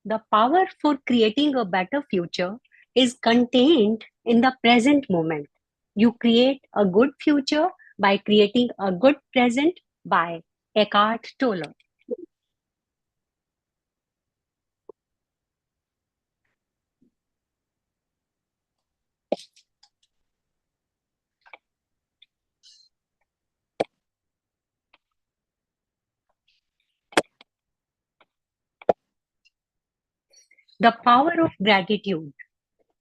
The power for creating a better future is contained in the present moment. You create a good future by creating a good present by Eckhart Tolle. The power of gratitude.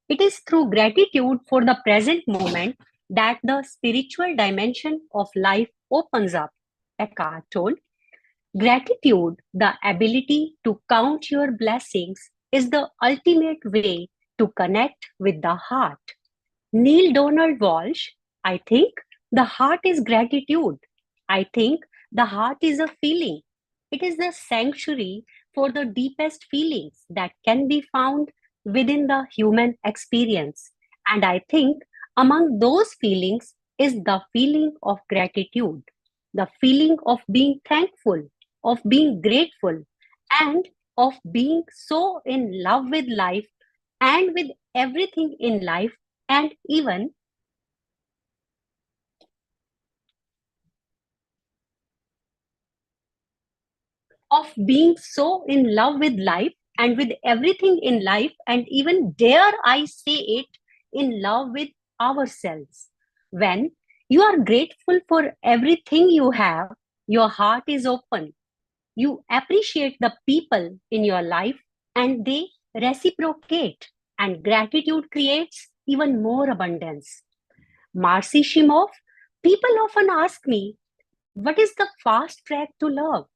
It is through gratitude for the present moment that the spiritual dimension of life opens up. Eckhart Tolle. Gratitude, the ability to count your blessings, is the ultimate way to connect with the heart. Neil Donald Walsh, I think the heart is gratitude. I think the heart is a feeling. It is the sanctuary for the deepest feelings that can be found within the human experience. And I think among those feelings is the feeling of gratitude, the feeling of being thankful, of being grateful, and of being so in love with life and with everything in life, and even of being so in love with life and with everything in life, and even dare I say it, in love with ourselves. When you are grateful for everything you have, your heart is open. You appreciate the people in your life and they reciprocate, and gratitude creates even more abundance. Marcy Shimoff, people often ask me, what is the fast track to love?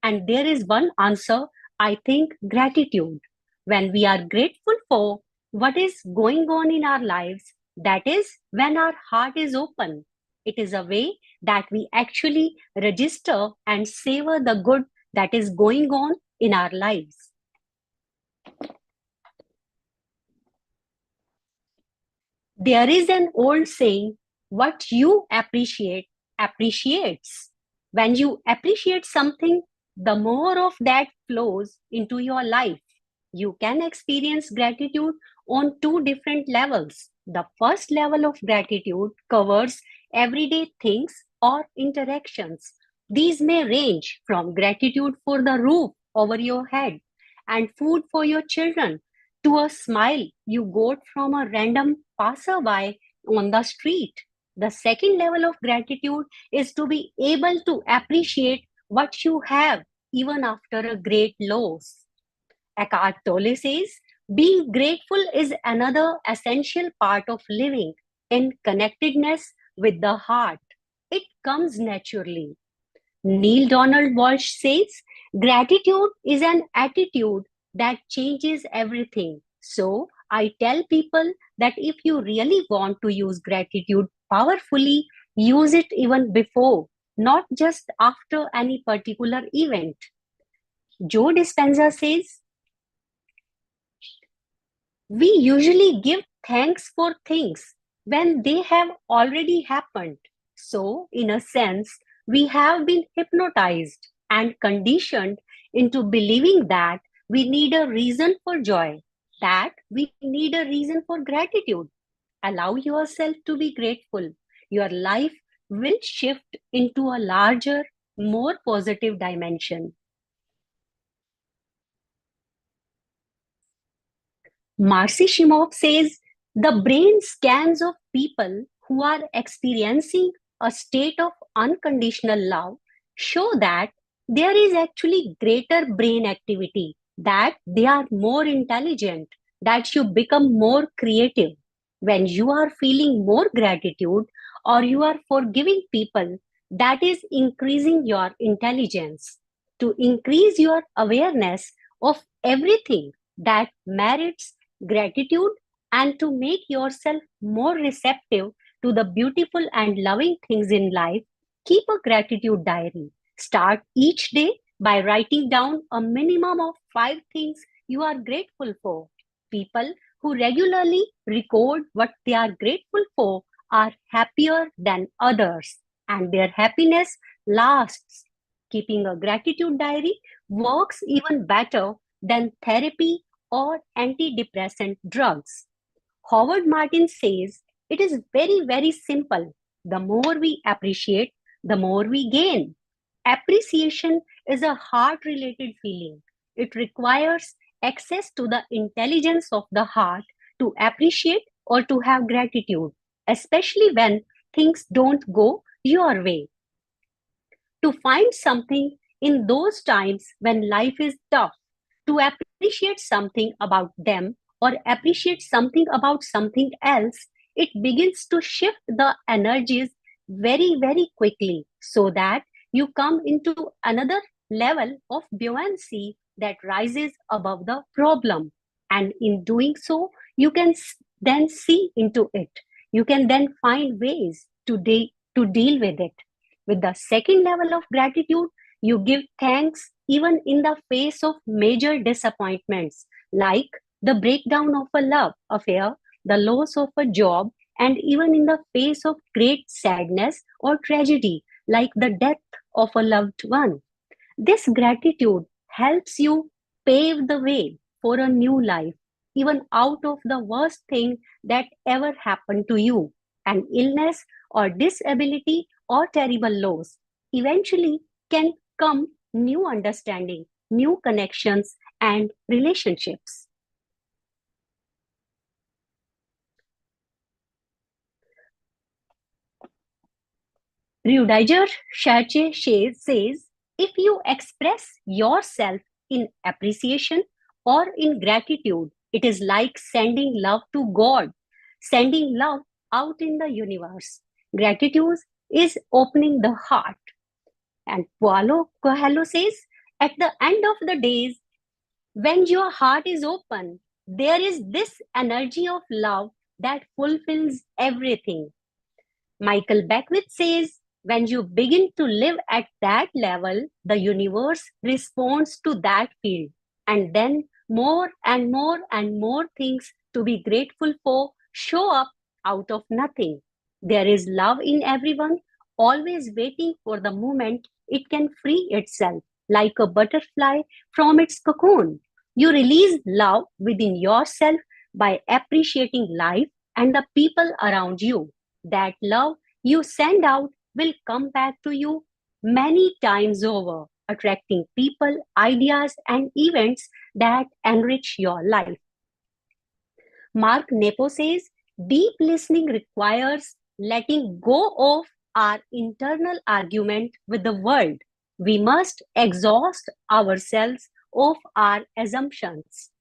And there is one answer, I think gratitude. When we are grateful for what is going on in our lives, that is when our heart is open. It is a way that we actually register and savor the good that is going on in our lives. There is an old saying, what you appreciate appreciates. When you appreciate something, the more of that flows into your life. You can experience gratitude on two different levels. The first level of gratitude covers everyday things or interactions. These may range from gratitude for the roof over your head and food for your children to a smile you got from a random passerby on the street. The second level of gratitude is to be able to appreciate what you have even after a great loss. Eckhart Tolle says, being grateful is another essential part of living in connectedness with the heart. It comes naturally. Neil Donald Walsh says, gratitude is an attitude that changes everything. So, I tell people that if you really want to use gratitude powerfully, use it even before, not just after any particular event. Joe Dispenza says, we usually give thanks for things when they have already happened. So, in a sense, we have been hypnotized and conditioned into believing that we need a reason for joy, that we need a reason for gratitude. Allow yourself to be grateful. Your life will shift into a larger, more positive dimension. Marcy Shimoff says the brain scans of people who are experiencing a state of unconditional love show that there is actually greater brain activity, that they are more intelligent, that you become more creative. When you are feeling more gratitude or you are forgiving people, that is increasing your intelligence. To increase your awareness of everything that merits gratitude, and to make yourself more receptive to the beautiful and loving things in life, keep a gratitude diary. Start each day by writing down a minimum of 5 things you are grateful for. People who regularly record what they are grateful for are happier than others, and their happiness lasts. Keeping a gratitude diary works even better than therapy or antidepressant drugs. Howard Martin says it is very, very simple. The more we appreciate, the more we gain. Appreciation is a heart related feeling. It requires access to the intelligence of the heart to appreciate or to have gratitude, especially when things don't go your way. To find something in those times when life is tough, to appreciate something about them or appreciate something about something else, it begins to shift the energies very, very quickly so that you come into another level of buoyancy that rises above the problem. And in doing so, you can then see into it. You can then find ways to deal with it. With the second level of gratitude, you give thanks even in the face of major disappointments, like the breakdown of a love affair, the loss of a job, and even in the face of great sadness or tragedy, like the death of a loved one. This gratitude helps you pave the way for a new life, even out of the worst thing that ever happened to you, an illness or disability or terrible loss. Eventually can come new understanding, new connections, and relationships. Rudiger Schache says if you express yourself in appreciation or in gratitude, it is like sending love to God, sending love out in the universe. Gratitude is opening the heart. And Paulo Coelho says, at the end of the days, when your heart is open, there is this energy of love that fulfills everything. Michael Beckwith says, when you begin to live at that level, the universe responds to that field. And then more and more and more things to be grateful for show up out of nothing. There is love in everyone, always waiting for the moment it can free itself, like a butterfly from its cocoon. You release love within yourself by appreciating life and the people around you. That love you send out will come back to you many times over, attracting people, ideas, and events that enrich your life. Mark Nepo says deep listening requires letting go of our internal argument with the world. We must exhaust ourselves of our assumptions.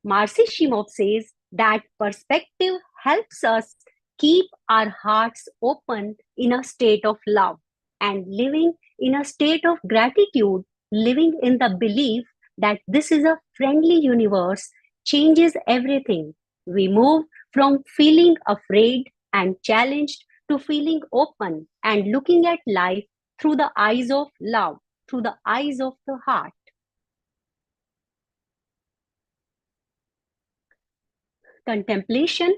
Marcy Shimov says that perspective helps us keep our hearts open in a state of love and living in a state of gratitude, living in the belief that this is a friendly universe changes everything. We move from feeling afraid and challenged to feeling open and looking at life through the eyes of love, through the eyes of the heart. Contemplation,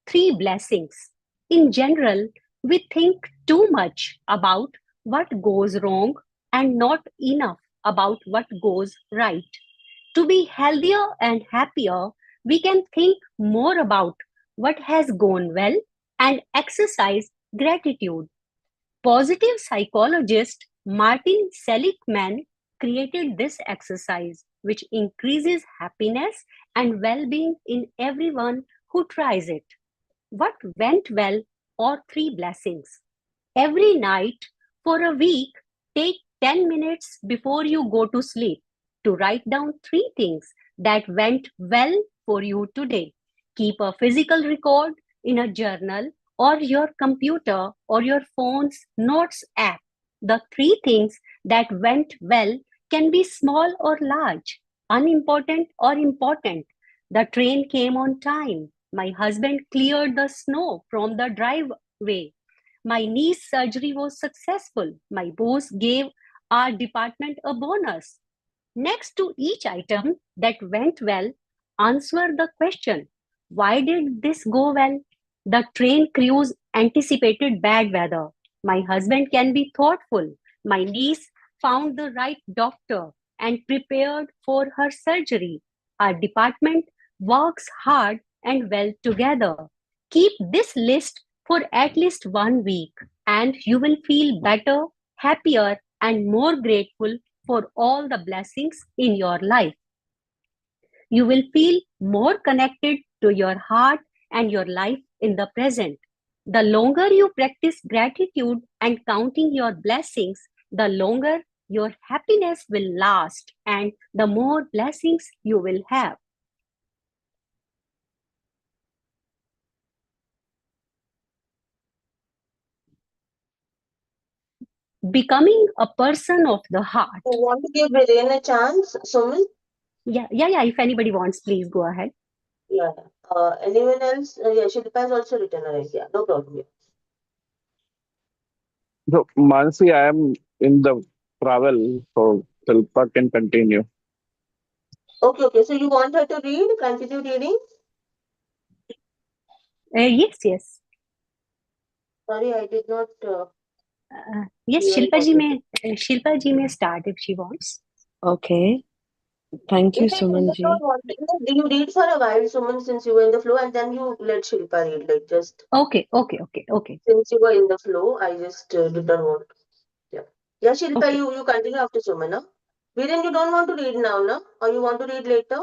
three blessings. In general, we think too much about what goes wrong and not enough about what goes right. To be healthier and happier, we can think more about what has gone well and exercise gratitude. Positive psychologist Martin Seligman created this exercise, which increases happiness and well being in everyone who tries it. What went well, or three blessings? Every night for a week, take 10 minutes before you go to sleep to write down three things that went well for you today. Keep a physical record in a journal or your computer or your phone's notes app. The three things that went well can be small or large, unimportant or important. The train came on time. My husband cleared the snow from the driveway. My niece's surgery was successful. My boss gave our department a bonus. Next to each item that went well, answer the question, why did this go well? The train crews anticipated bad weather. My husband can be thoughtful. My niece found the right doctor. and prepared for her surgery. Our department works hard and well together. Keep this list for at least 1 week, and you will feel better, happier, and more grateful for all the blessings in your life. You will feel more connected to your heart and your life in the present. The longer you practice gratitude and counting your blessings, the longer your happiness will last and the more blessings you will have. Becoming a person of the heart. You want to give Viren a chance, Suman? Yeah. If anybody wants, please go ahead. Yeah. Anyone else? Yeah, Shilpa has also written a raise. Yeah, no problem. Yeah. So, Mansi, I am in the travel, so Shilpa can continue. Okay. So you want her to read? Continue reading? Yes. Sorry, I did not Yes, hear it. Shilpa ji may start if she wants. Okay. Thank you, If you Suman do ji. not want to, you read for a while, Suman, since you were in the flow, and then you let Shilpa read. Like just Okay. since you were in the flow, I just did not want. Yeah. Yeah, Shilpa, Okay. you continue after Suman, no? Viren, you don't want to read now, no? Or you want to read later?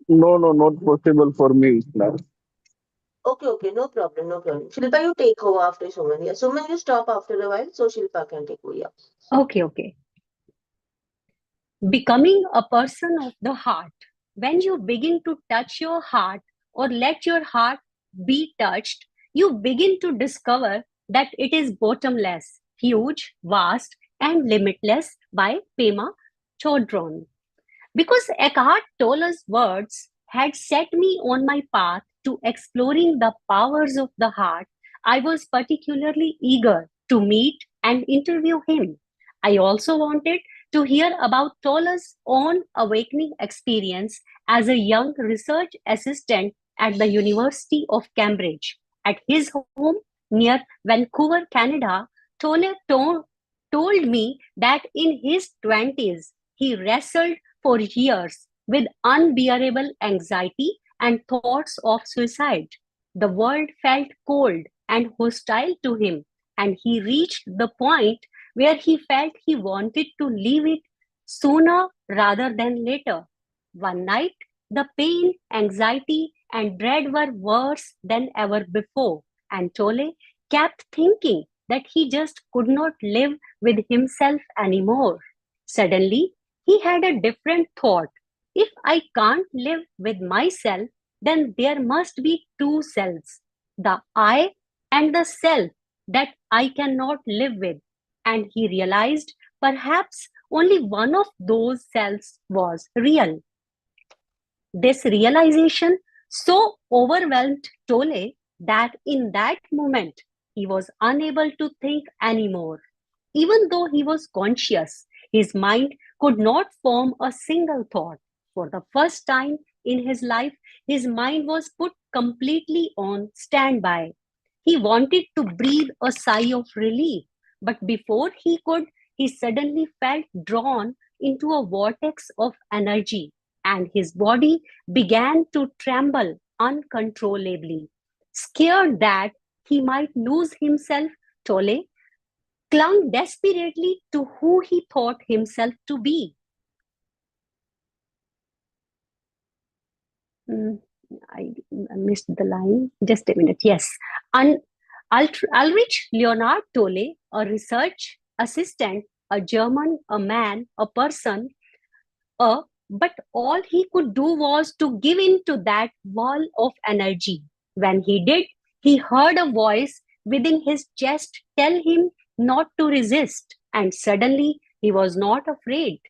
No, not possible for me now. Okay, no problem. Shilpa, you take over after Suman. Yeah, Suman, you stop after a while, so Shilpa can take over. Yeah. Okay. Becoming a person of the heart. When you begin to touch your heart or let your heart be touched, you begin to discover that it is bottomless, huge, vast, and limitless by Pema Chodron. Because Eckhart Tolle's words had set me on my path to exploring the powers of the heart, I was particularly eager to meet and interview him. I also wanted to hear about Tolle's own awakening experience as a young research assistant at the University of Cambridge. At his home near Vancouver, Canada, told me that in his 20s he wrestled for years with unbearable anxiety and thoughts of suicide. The world felt cold and hostile to him, and he reached the point where he felt he wanted to leave it sooner rather than later. One night, the pain, anxiety, and dread were worse than ever before, and Tolle kept thinking that he just could not live with himself anymore. Suddenly, he had a different thought. If I can't live with myself, then there must be two selves, the I and the self that I cannot live with. And he realized perhaps only one of those selves was real. This realization so overwhelmed Tolle that in that moment he was unable to think anymore. Even though he was conscious, his mind could not form a single thought. For the first time in his life, his mind was put completely on standby. He wanted to breathe a sigh of relief, but before he could, he suddenly felt drawn into a vortex of energy, and his body began to tremble uncontrollably. Scared that he might lose himself, Tolle clung desperately to who he thought himself to be. Mm, I missed the line. Just a minute. Yes. Un- Ulrich Leonhard Tolle, a research assistant, a German, a man, a person, but all he could do was to give in to that wall of energy. When he did, he heard a voice within his chest tell him not to resist, and suddenly he was not afraid.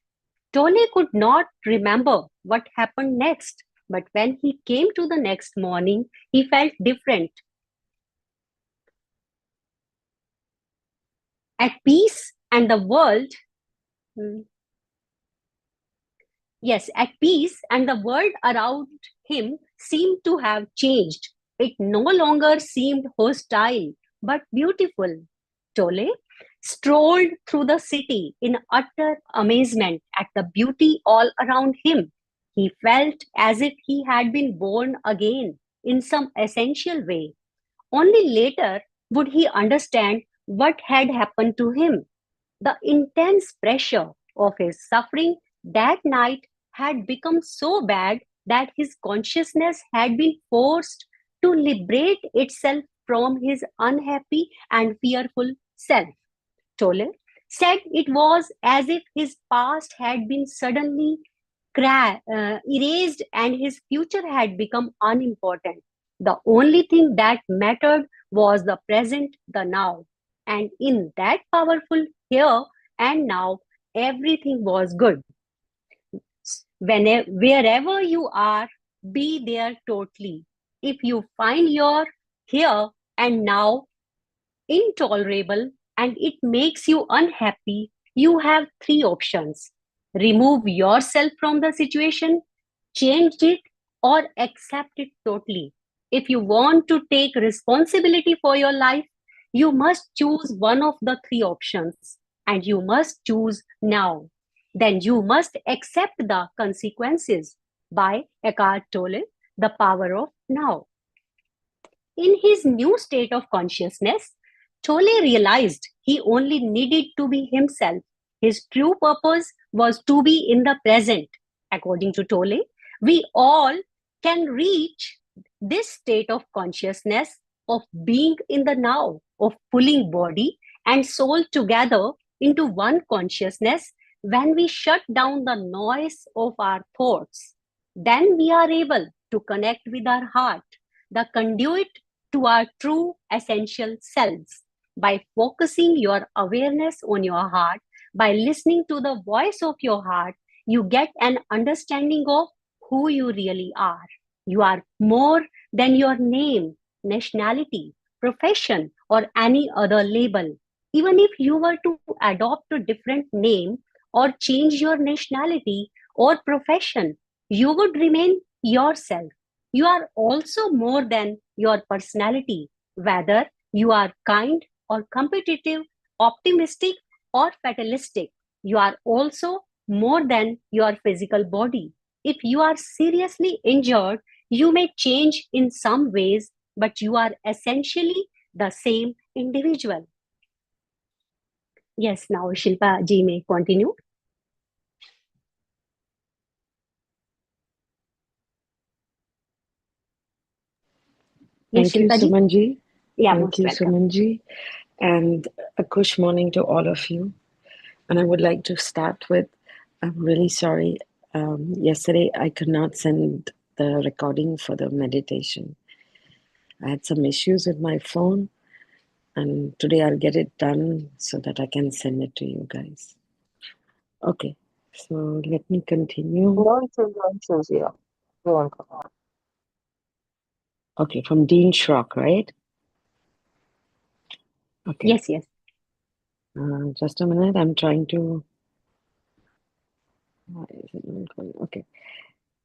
Tolle could not remember what happened next, but when he came to the next morning, he felt different. At peace and the world, hmm, yes, at peace, and the world around him seemed to have changed. It no longer seemed hostile, but beautiful. Tolle strolled through the city in utter amazement at the beauty all around him. He felt as if he had been born again in some essential way. Only later would he understand what had happened to him. The intense pressure of his suffering that night had become so bad that his consciousness had been forced to liberate itself from his unhappy and fearful self. Tolle said it was as if his past had been suddenly erased and his future had become unimportant. The only thing that mattered was the present, the now. And in that powerful here and now, everything was good. Wherever you are, be there totally. If you find your here and now intolerable and it makes you unhappy, you have three options: remove yourself from the situation, change it, or accept it totally. If you want to take responsibility for your life, you must choose one of the three options and you must choose now. Then you must accept the consequences. By Eckhart Tolle, The Power of Now. In his new state of consciousness, Tolle realized he only needed to be himself. His true purpose was to be in the present. According to Tolle, we all can reach this state of consciousness of being in the now, of pulling body and soul together into one consciousness when we shut down the noise of our thoughts. Then we are able to connect with our heart, the conduit to our true essential selves. By focusing your awareness on your heart, by listening to the voice of your heart, you get an understanding of who you really are. You are more than your name, nationality, profession, or any other label. Even if you were to adopt a different name or change your nationality or profession, you would remain yourself. You are also more than your personality, whether you are kind or competitive, optimistic or fatalistic. You are also more than your physical body. If you are seriously injured, you may change in some ways, but you are essentially the same individual. Yes, now Shilpa ji may continue. Yes, Thank you, Shilpa ji. Sumanji. Yeah, Thank most you, welcome. Sumanji. And a good morning to all of you. And I would like to start with, I'm really sorry. Yesterday, I could not send the recording for the meditation. I had some issues with my phone, and today I'll get it done so that I can send it to you guys. Okay, so let me continue. Nonsense, yeah. Go on. Okay, from Dean Schrock, right? Okay. Yes, yes. Just a minute, I'm trying to. Why is it not going? Okay.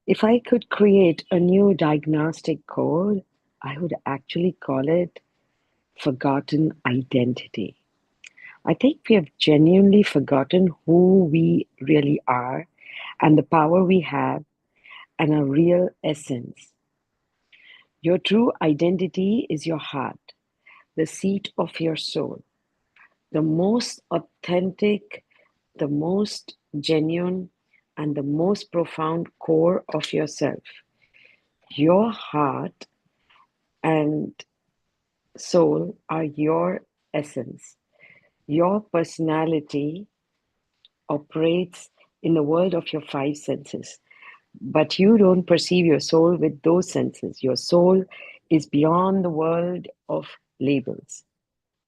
If I could create a new diagnostic code, I would actually call it forgotten identity. I think we have genuinely forgotten who we really are and the power we have and our real essence. Your true identity is your heart, the seat of your soul, the most authentic, the most genuine, and the most profound core of yourself. Your heart and soul are your essence. Your personality operates in the world of your five senses, but you don't perceive your soul with those senses. Your soul is beyond the world of labels,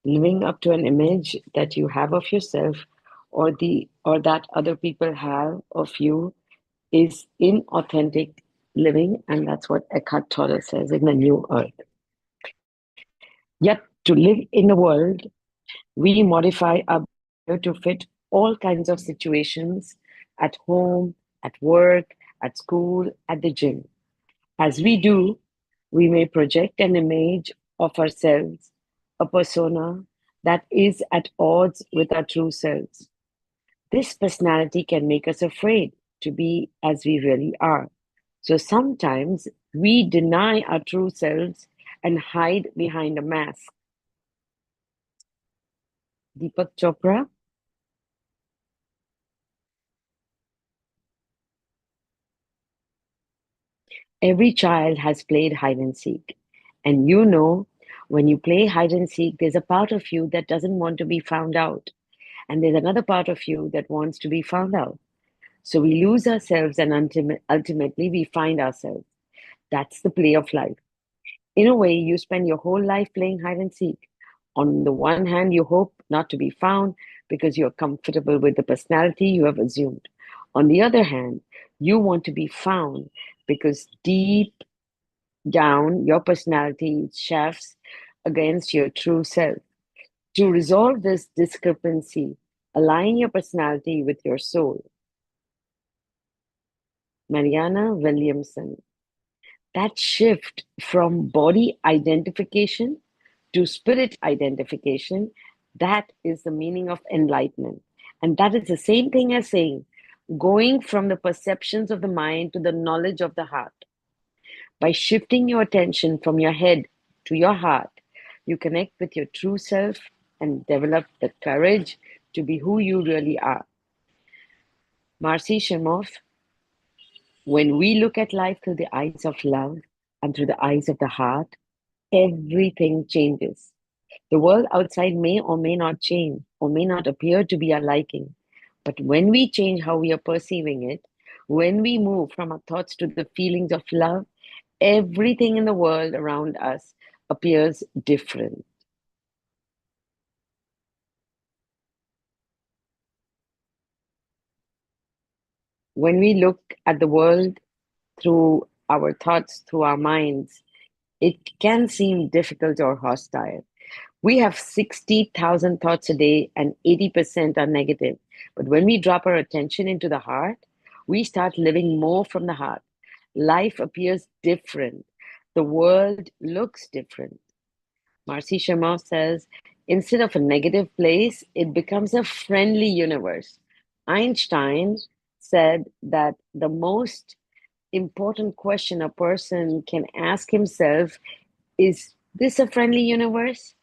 living up to an image that you have of yourself or that other people have of you is inauthentic living, and that's what Eckhart Tolle says in The New Earth. Yet to live in a world, we modify our behavior to fit all kinds of situations at home, at work, at school, at the gym. As we do, we may project an image of ourselves, a persona, that is at odds with our true selves. This personality can make us afraid to be as we really are. So sometimes we deny our true selves and hide behind a mask. Deepak Chopra. Every child has played hide and seek. And you know, when you play hide and seek, there's a part of you that doesn't want to be found out. And there's another part of you that wants to be found out. So we lose ourselves and ultimately we find ourselves. That's the play of life. In a way, you spend your whole life playing hide and seek. On the one hand, you hope not to be found because you're comfortable with the personality you have assumed. On the other hand, you want to be found because deep down, your personality chafes against your true self. To resolve this discrepancy, align your personality with your soul. Mariana Williamson. That shift from body identification to spirit identification, that is the meaning of enlightenment. And that is the same thing as saying, going from the perceptions of the mind to the knowledge of the heart. By shifting your attention from your head to your heart, you connect with your true self and develop the courage to be who you really are. Marcy Shimoff, when we look at life through the eyes of love and through the eyes of the heart, everything changes. The world outside may or may not change or may not appear to be our liking. But when we change how we are perceiving it, when we move from our thoughts to the feelings of love, everything in the world around us appears different. When we look at the world through our thoughts, through our minds, it can seem difficult or hostile. We have 60,000 thoughts a day and 80% are negative. But when we drop our attention into the heart, we start living more from the heart. Life appears different. The world looks different. Marcy Shimoff says, instead of a negative place, it becomes a friendly universe. Einstein said that the most important question a person can ask himself is this a friendly universe?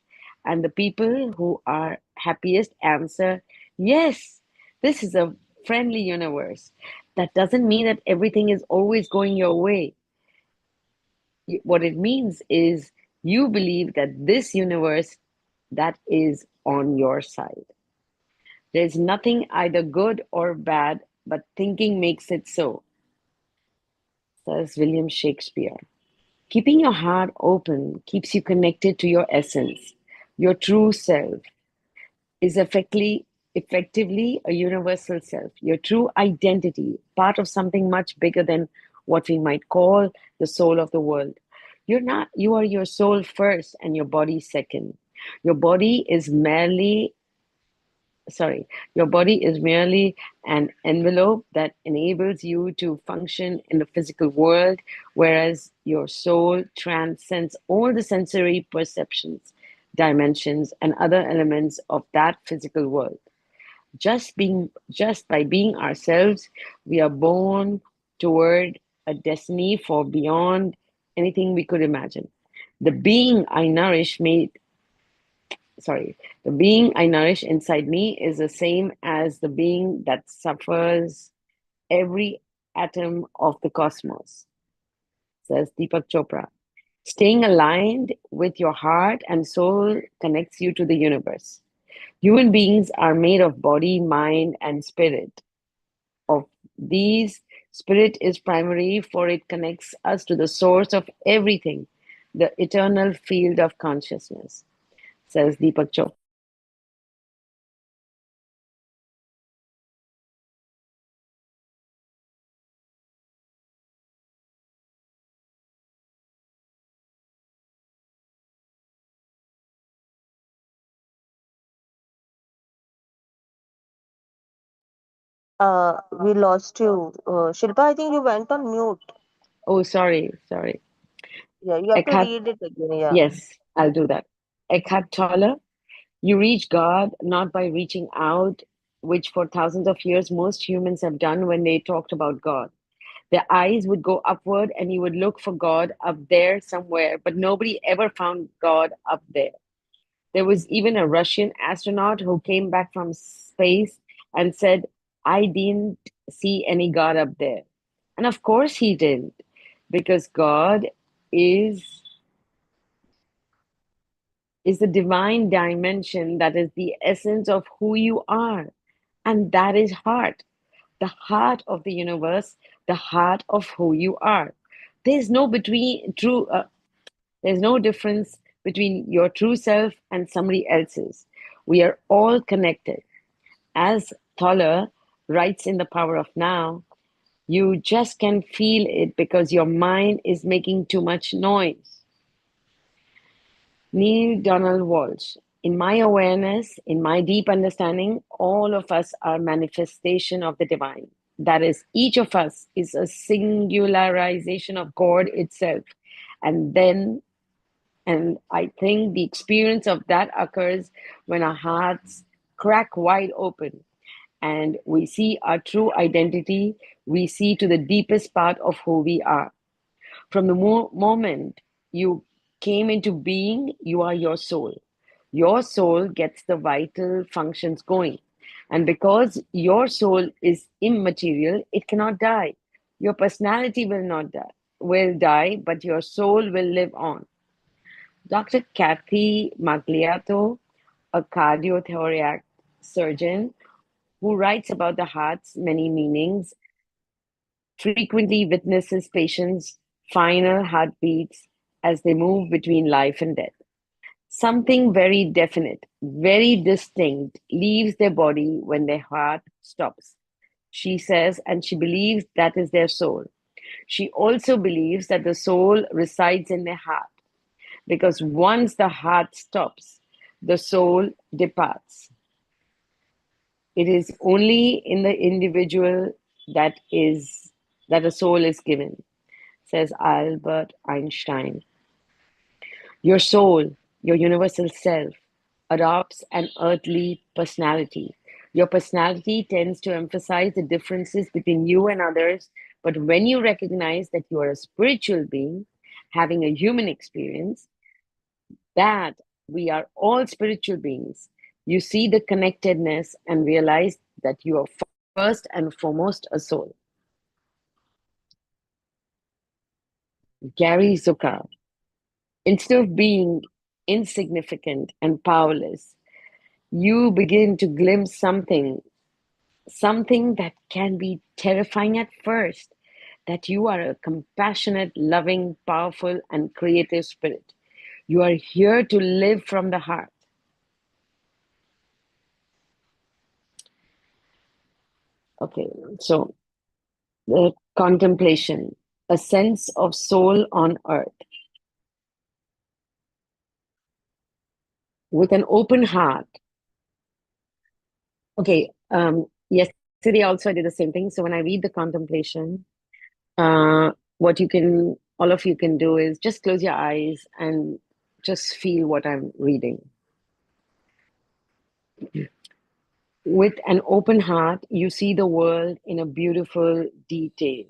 And the people who are happiest answer, yes, this is a friendly universe. That doesn't mean that everything is always going your way. What it means is you believe that this universe that is on your side. There's nothing either good or bad, but thinking makes it so, says William Shakespeare. Keeping your heart open keeps you connected to your essence. Your true self is effectively a universal self, your true identity, part of something much bigger than what we might call the soul of the world. You are your soul first and your body second. Your body is merely your body is merely an envelope that enables you to function in the physical world, whereas your soul transcends all the sensory perceptions, dimensions, and other elements of that physical world. Just by being ourselves, we are born toward a destiny for beyond anything we could imagine. The being I nourish made the being I nourish inside me is the same as the being that suffers every atom of the cosmos, says Deepak Chopra. Staying aligned with your heart and soul connects you to the universe. Human beings are made of body, mind, and spirit. Of these, spirit is primary, for it connects us to the source of everything, the eternal field of consciousness, says Deepak Chopra. We lost you. Shilpa, I think you went on mute. Oh, sorry. Yeah, you have to Eckhart, read it again. Yeah. yes, I'll do that. Eckhart Tolle, You reach God not by reaching out, which for thousands of years most humans have done when they talked about God. Their eyes would go upward and you would look for God up there somewhere, but nobody ever found God up there. There was even a Russian astronaut who came back from space and said, I didn't see any God up there. And of course he didn't, because God is is the divine dimension that is the essence of who you are. And that is heart, the heart of the universe, the heart of who you are. There's no between true there's no difference between your true self and somebody else's. We are all connected. As Thaler writes in The Power of Now, you just can feel it because your mind is making too much noise. Neil Donald Walsh. In my awareness, in my deep understanding, all of us are manifestation of the divine. That is, each of us is a singularization of God itself. And I think the experience of that occurs when our hearts crack wide open and we see our true identity, we see to the deepest part of who we are. From the moment you came into being, you are your soul. Your soul gets the vital functions going. And because your soul is immaterial, it cannot die. Your personality will die, but your soul will live on. Dr. Kathy Magliato, a cardiothoracic surgeon who writes about the heart's many meanings, frequently witnesses patients' final heartbeats as they move between life and death. Something very definite, very distinct leaves their body when their heart stops. She says, and she believes that is their soul. She also believes that the soul resides in their heart, because once the heart stops, the soul departs. It is only in the individual that a soul is given, says Albert Einstein. Your soul, your universal self, adopts an earthly personality. Your personality tends to emphasize the differences between you and others, but when you recognize that you are a spiritual being having a human experience, that we are all spiritual beings, you see the connectedness and realize that you are first and foremost a soul. Gary Zukav. Instead of being insignificant and powerless, you begin to glimpse something that can be terrifying at first, that you are a compassionate, loving, powerful, and creative spirit. You are here to live from the heart. Okay, so the contemplation, a sense of soul on earth. With an open heart. Okay, yesterday also I did the same thing. So when I read the contemplation, what all of you can do is just close your eyes and just feel what I'm reading. With an open heart, you see the world in a beautiful detail,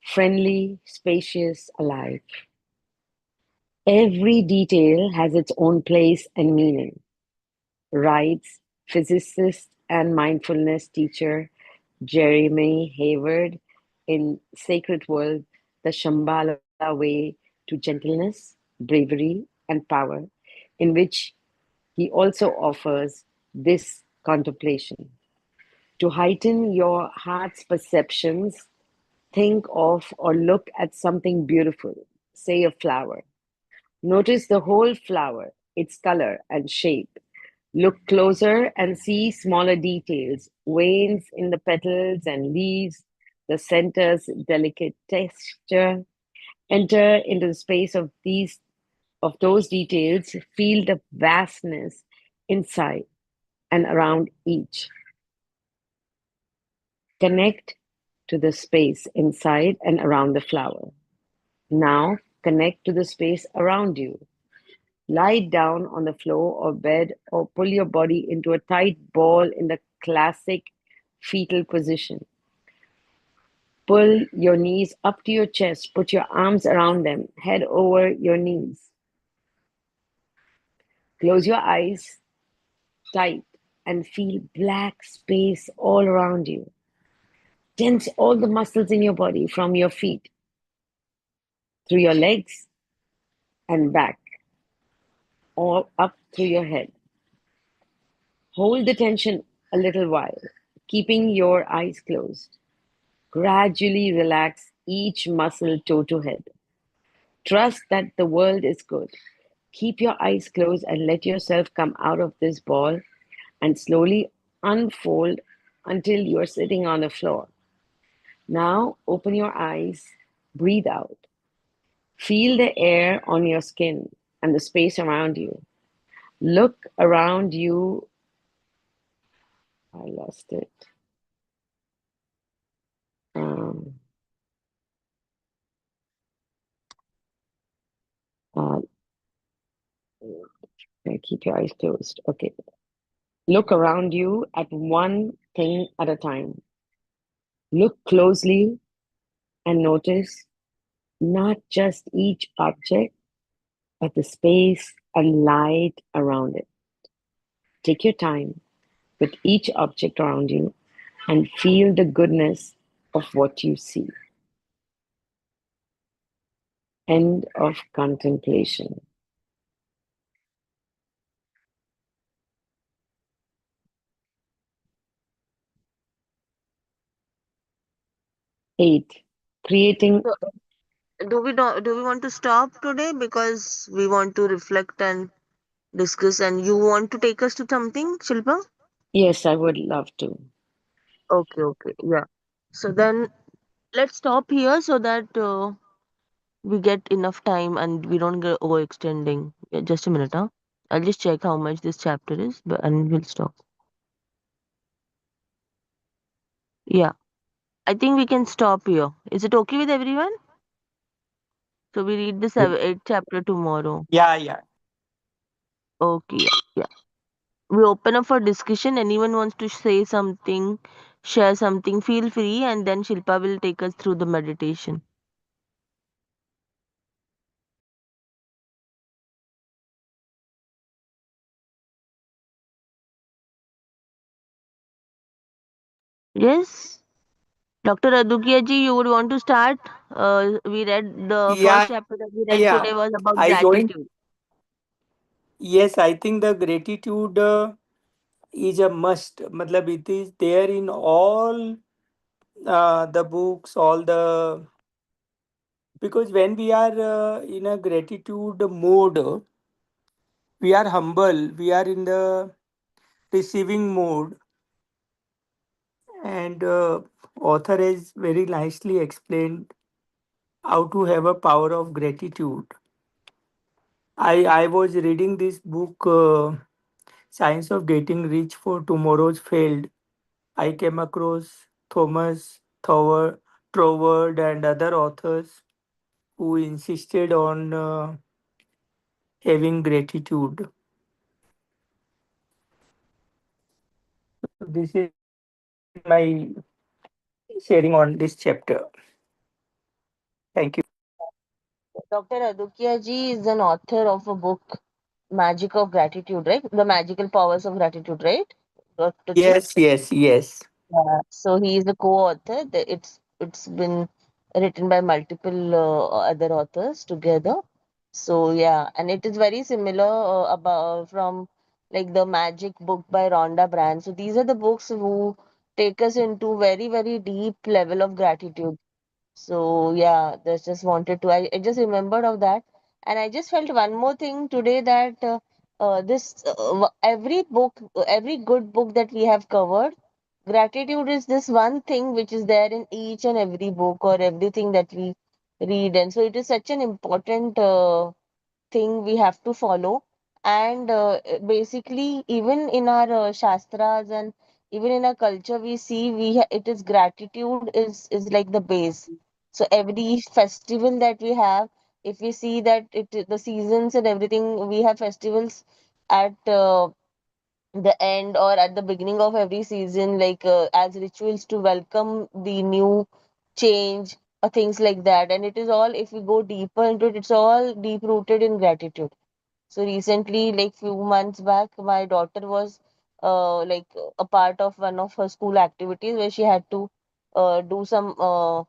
friendly, spacious, alive. Every detail has its own place and meaning, writes physicist and mindfulness teacher Jeremy Hayward in Sacred World, The Shambhala Way to Gentleness, Bravery, and Power, in which he also offers this contemplation. To heighten your heart's perceptions, think of or look at something beautiful, say a flower. Notice the whole flower, its color and shape. Look closer and see smaller details, veins in the petals and leaves, the center's delicate texture. Enter into the space of those details, feel the vastness inside and around each. Connect to the space inside and around the flower. Now connect to the space around you. Lie down on the floor or bed or pull your body into a tight ball in the classic fetal position. Pull your knees up to your chest, put your arms around them, head over your knees. Close your eyes tight and feel black space all around you. Tense all the muscles in your body from your feet through your legs and back, all up through your head. Hold the tension a little while, keeping your eyes closed. Gradually relax each muscle toe to head. Trust that the world is good. Keep your eyes closed and let yourself come out of this ball and slowly unfold until you are sitting on the floor. Now open your eyes, breathe out. Feel the air on your skin and the space around you. Look around you. I lost it. Um, uh, keep your eyes closed. Okay. Look around you at one thing at a time. Look closely and notice not just each object, but the space and light around it. Take your time with each object around you and feel the goodness of what you see. End of contemplation. Eight, creating. So, do we want to stop today because we want to reflect and discuss, and you want to take us to something, Shilpa? Yes, I would love to. Okay, okay, yeah. So then let's stop here so that we get enough time and we don't get overextending. Yeah, just a minute, huh? I'll just check how much this chapter is, but and we'll stop. Yeah, I think we can stop here. Is it okay with everyone? So we read the eighth chapter tomorrow. Yeah, yeah. Okay, yeah, yeah. We open up for discussion. Anyone wants to say something, share something, feel free, and then Shilpa will take us through the meditation. Yes, Dr. Adukia ji, you would want to start? We read the first Yeah, chapter that we read yeah. today was about I joined. gratitude. Yes, I think the gratitude is a must. Matlab, it is there in all the books, all the because when we are in a gratitude mode, we are humble. We are in the receiving mode, and author has very nicely explained how to have a power of gratitude. I was reading this book, Science of Getting Rich for Tomorrow's Failed. I came across Thomas Troward and other authors who insisted on having gratitude. This is my sharing on this chapter. Thank you. Dr. Adukia ji is an author of a book, Magic of Gratitude, right? The Magical Powers of Gratitude, right? Dr. Ji? Yes, yes, yes. So he is a co-author. It's been written by multiple other authors together. So yeah, and it is very similar about from like the Magic book by Rhonda Brand. So these are the books who take us into very deep level of gratitude. So yeah, that's just wanted to. I just remembered of that, and I just felt one more thing today that this every book, every good book that we have covered, gratitude is this one thing which is there in each and every book or everything that we read, and so it is such an important thing we have to follow. And basically, even in our shastras and even in our culture, we see it is gratitude is like the base. So every festival that we have, if we see that the seasons and everything, we have festivals at the end or at the beginning of every season, like as rituals to welcome the new change or things like that. And it is all, if we go deeper into it, it's all deep rooted in gratitude. So recently, like few months back, my daughter was like a part of one of her school activities where she had to do some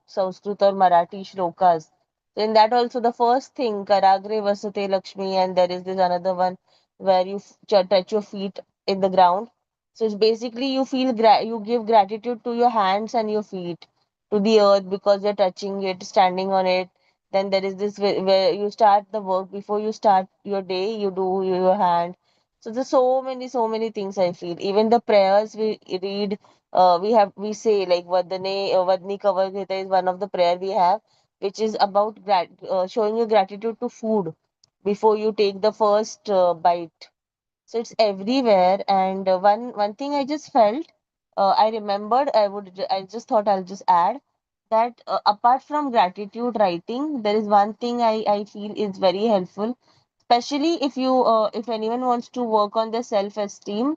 Sanskrit or Marathi shlokas. So in that also, the first thing, Karagre Vasate Lakshmi, and there is this another one where you touch your feet in the ground. So it's basically you feel you give gratitude to your hands and your feet to the earth because you're touching it, standing on it. Then there is this where you start the work before you start your day, you do your hand. So there's so many things I feel. Even the prayers we read, we say like Vadni Kavar Gita is one of the prayer we have, which is about showing your gratitude to food before you take the first bite. So it's everywhere. And one thing I just felt, I remembered, I just thought I'll just add that apart from gratitude writing, there is one thing I feel is very helpful, especially if anyone wants to work on their self-esteem,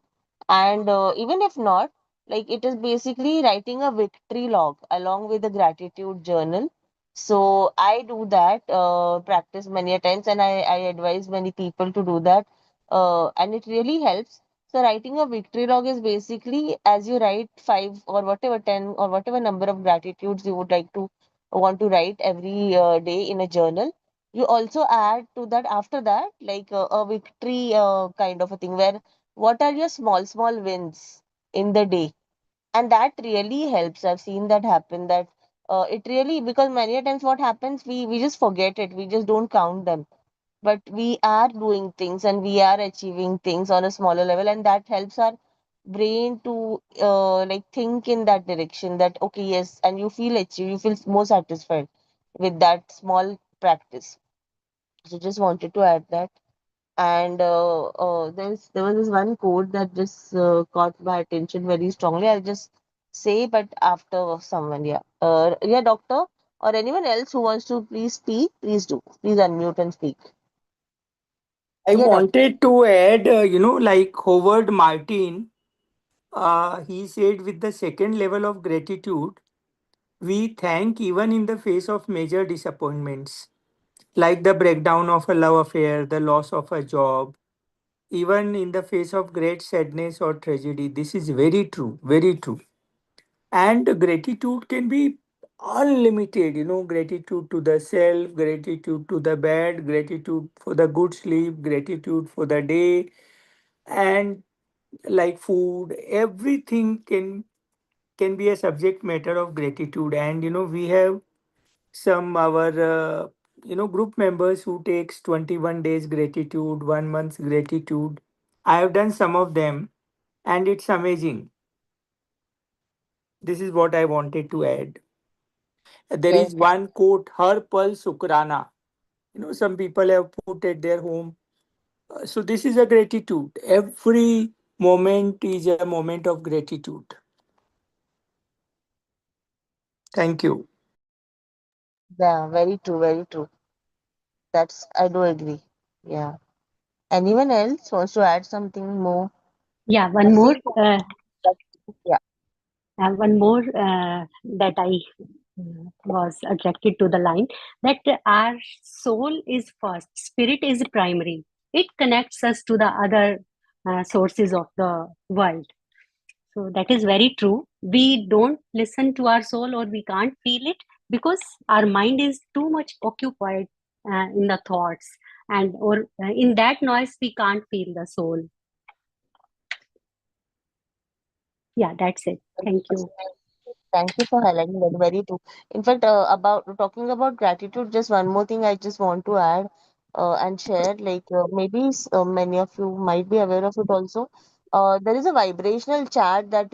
and even if not, like it is basically writing a victory log along with the gratitude journal. So I do that, practice many a times, and I advise many people to do that, and it really helps. So writing a victory log is basically as you write five or whatever, 10 or whatever number of gratitudes you would like to want to write every day in a journal. You also add to that after that, like a victory kind of a thing, where what are your small wins in the day. And that really helps. I've seen that happen, that it really, because many a times what happens, we just forget it, we just don't count them, but we are doing things and we are achieving things on a smaller level, and that helps our brain to like think in that direction, that okay, yes, and you feel achieved, you feel more satisfied with that small practice. So just wanted to add that. And there was this one quote that just caught my attention very strongly. I'll just say, but after someone, yeah, yeah, doctor or anyone else who wants to please speak, please do, please unmute and speak. I Yeah, doctor. wanted to add, like Howard Martin, he said, with the second level of gratitude, we thank even in the face of major disappointments, like the breakdown of a love affair, the loss of a job, even in the face of great sadness or tragedy. This is very true, very true. And gratitude can be unlimited, gratitude to the self, gratitude to the bed, gratitude for the good sleep, gratitude for the day, and like food, everything can be a subject matter of gratitude. And we have some our group members who takes 21 days gratitude, 1 month gratitude. I have done some of them, and it's amazing. This is what I wanted to add. There Yes, is one quote, Har Pal Sukrana. Some people have put at their home. So this is a gratitude. Every moment is a moment of gratitude. Thank you. yeah, very true, very true. That's, I do agree. Yeah. Anyone else wants to add something more? Yeah, I one more. see. That- Yeah. One more that I was attracted to the line that our soul is first, spirit is primary. It connects us to the other sources of the world. So that is very true. We don't listen to our soul or we can't feel it because our mind is too much occupied in the thoughts, and or in that noise we can't feel the soul. Yeah, that's it. Thank you. Thank you for highlighting that. Very true. In fact, about talking about gratitude, just one more thing I just want to add and share. Like maybe many of you might be aware of it also. There is a vibrational chart that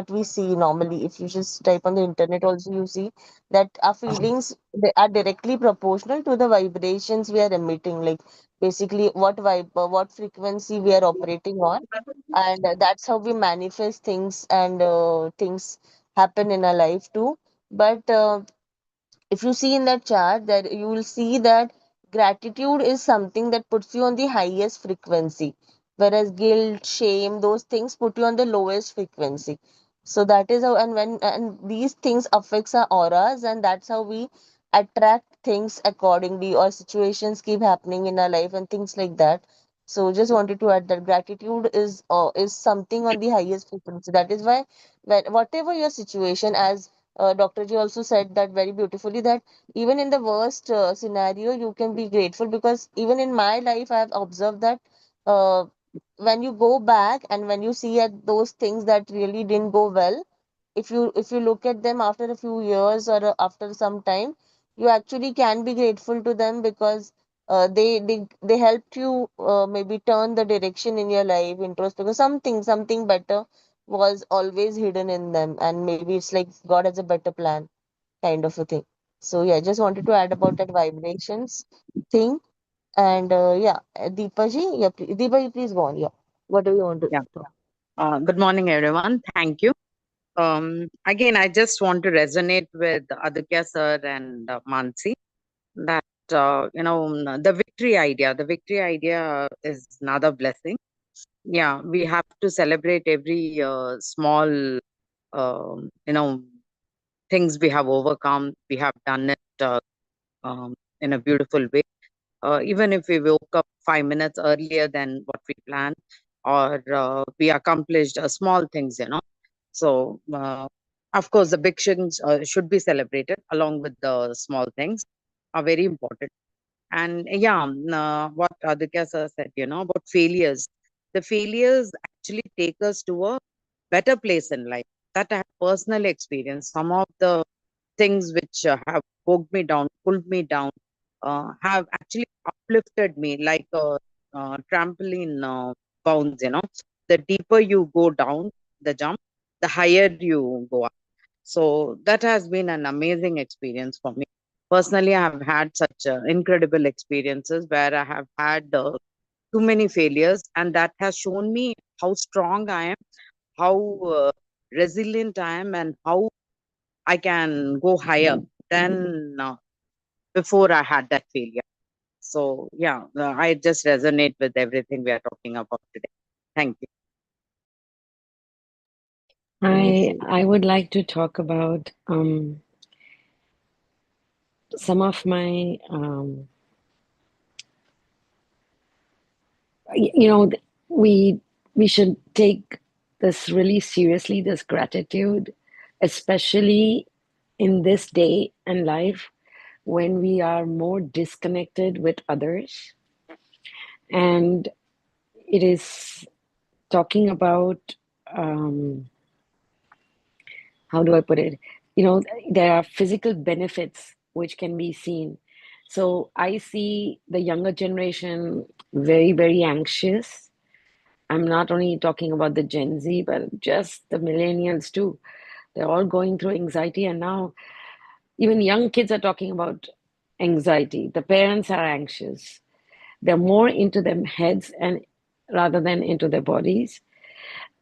we see normally. If you just type on the internet, also you see that our feelings, they are directly proportional to the vibrations we are emitting. Like basically, what frequency we are operating on, and that's how we manifest things, and things happen in our life too. But if you see in that chart, that you will see that gratitude is something that puts you on the highest frequency, whereas guilt, shame, those things put you on the lowest frequency. So that is how, and these things affects our auras, and that's how we attract things accordingly, or situations keep happening in our life and things like that. So just wanted to add that gratitude is something on the highest frequency. That is why whatever your situation, as Dr. Ji also said that very beautifully, that even in the worst scenario you can be grateful, because even in my life I have observed that uh, when you go back and when you see at those things that really didn't go well, if you look at them after a few years or after some time, you actually can be grateful to them, because they helped you maybe turn the direction in your life, because something better was always hidden in them, and maybe it's like God has a better plan, kind of a thing. So yeah, just wanted to add about that vibrations thing. And yeah, Deepa ji, yeah, Deepa, you please go on. Yeah, what do you want to Yeah. talk? Good morning, everyone. Thank you. Again, I just want to resonate with Aditya sir and Mansi that the victory idea. The victory idea is another blessing. Yeah, we have to celebrate every small, you know, things we have overcome. We have done it in a beautiful way. Even if we woke up 5 minutes earlier than what we planned, or we accomplished small things, So, of course, the big things should be celebrated along with the small things are very important. And yeah, what Aditya sir said, about failures. The failures actually take us to a better place in life. That I have personally experienced. Some of the things which have poked me down, pulled me down, have actually uplifted me like a trampoline bounce. The deeper you go down the jump, the higher you go up. So that has been an amazing experience for me. Personally, I have had such incredible experiences where I have had too many failures, and that has shown me how strong I am, how resilient I am, and how I can go higher than before I had that failure. So, yeah, I just resonate with everything we are talking about today. Thank you. I would like to talk about some of my we should take this really seriously, this gratitude, especially in this day and life when we are more disconnected with others. And it is talking about how do I put it? There are physical benefits which can be seen. So I see the younger generation very, very anxious. I'm not only talking about the Gen Z, but just the millennials too. They're all going through anxiety, and now even young kids are talking about anxiety. The parents are anxious. They're more into their heads and rather than into their bodies.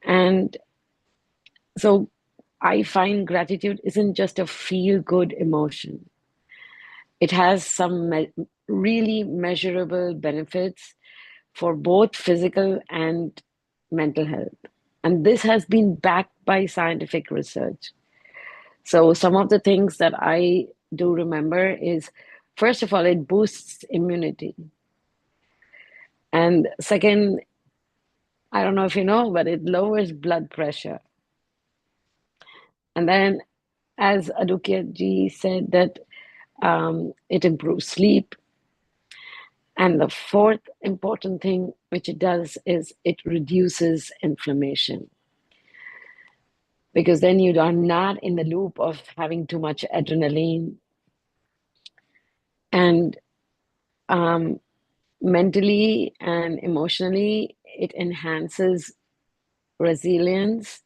And so I find gratitude isn't just a feel good emotion. It has some really measurable benefits for both physical and mental health. And this has been backed by scientific research. So, some of the things that I do remember is first of all, it boosts immunity. And second, I don't know if you know, but it lowers blood pressure. And then, as Adukya ji said, that it improves sleep. And the fourth important thing which it does is it reduces inflammation. Because then you are not in the loop of having too much adrenaline. And mentally and emotionally, it enhances resilience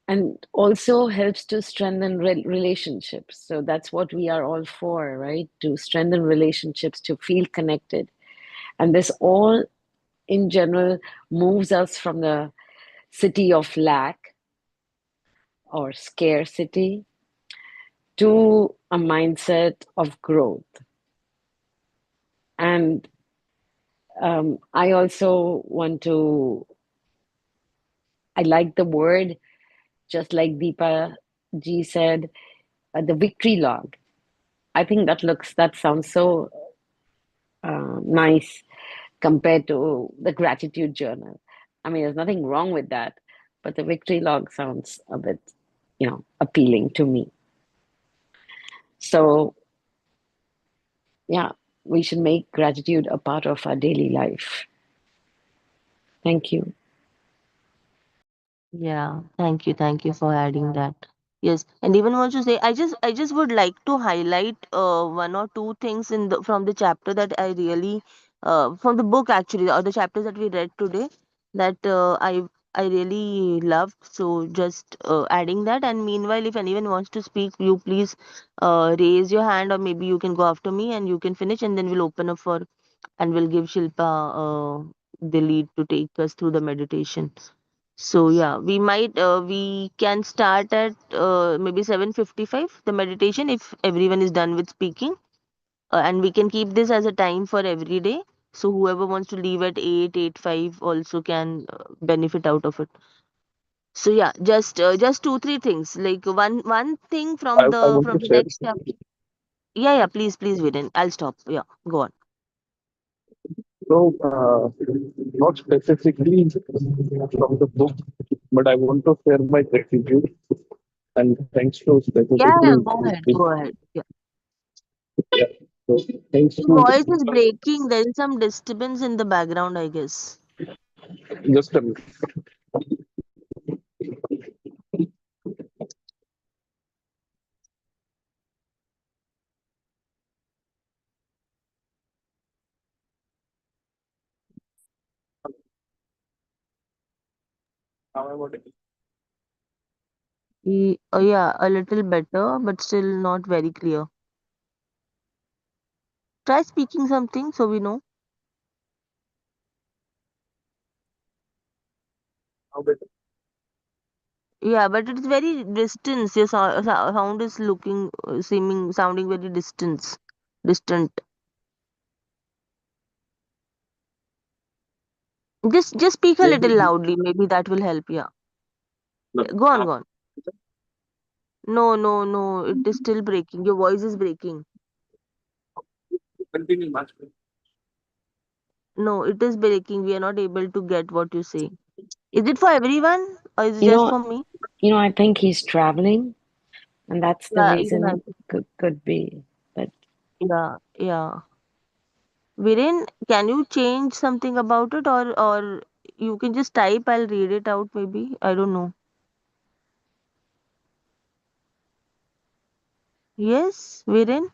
and also helps to strengthen relationships. So that's what we are all for, right? To strengthen relationships, to feel connected. And this all, in general, moves us from the city of lack or scarcity to a mindset of growth. And I also want to, I like the word, just like Deepa ji said, the victory log. I think that sounds so nice compared to the gratitude journal. I mean, there's nothing wrong with that, but the victory log sounds a bit, appealing to me. So, yeah, we should make gratitude a part of our daily life. Thank you. Yeah, thank you for adding that. Yes, and even want to say, I just would like to highlight one or two things from the chapter that I really from the book actually, or the chapters that we read today, that I really loved. So just adding that, and meanwhile, if anyone wants to speak, you please raise your hand, or maybe you can go after me and you can finish, and then we'll open up for, and we'll give Shilpa the lead to take us through the meditation. So yeah, we can start at maybe 7:55 the meditation if everyone is done with speaking, and we can keep this as a time for every day. So whoever wants to leave at 8:05 also can benefit out of it. So yeah, just two three things, like one thing I, from I the want from to the share, next chapter. Yeah, please Viren, I'll stop. Yeah, go on. so not specifically from the book, but I want to share my gratitude and thanks to Yeah, specifically. go ahead. Yeah. Yeah. So thanks Your to voice is breaking. There is some disturbance in the background, I guess. just a minute. How about it? Yeah, a little better, but still not very clear. Try speaking something so we know. How about it? Yeah, but it's very distance. Your sound is sounding very distant. Just speak a little Maybe loudly. Maybe that will help. Yeah, no. go on, go on. No. It is still breaking. Your voice is breaking. Continue much. No, it is breaking. We are not able to get what you say. Is it for everyone or is it You just know, for me? I think he's traveling, and that's the Yeah, even I reason. think. Could be. But Yeah. Viren, can you change something about it, or you can just type, I'll read it out maybe. I don't know. Yes, Viren,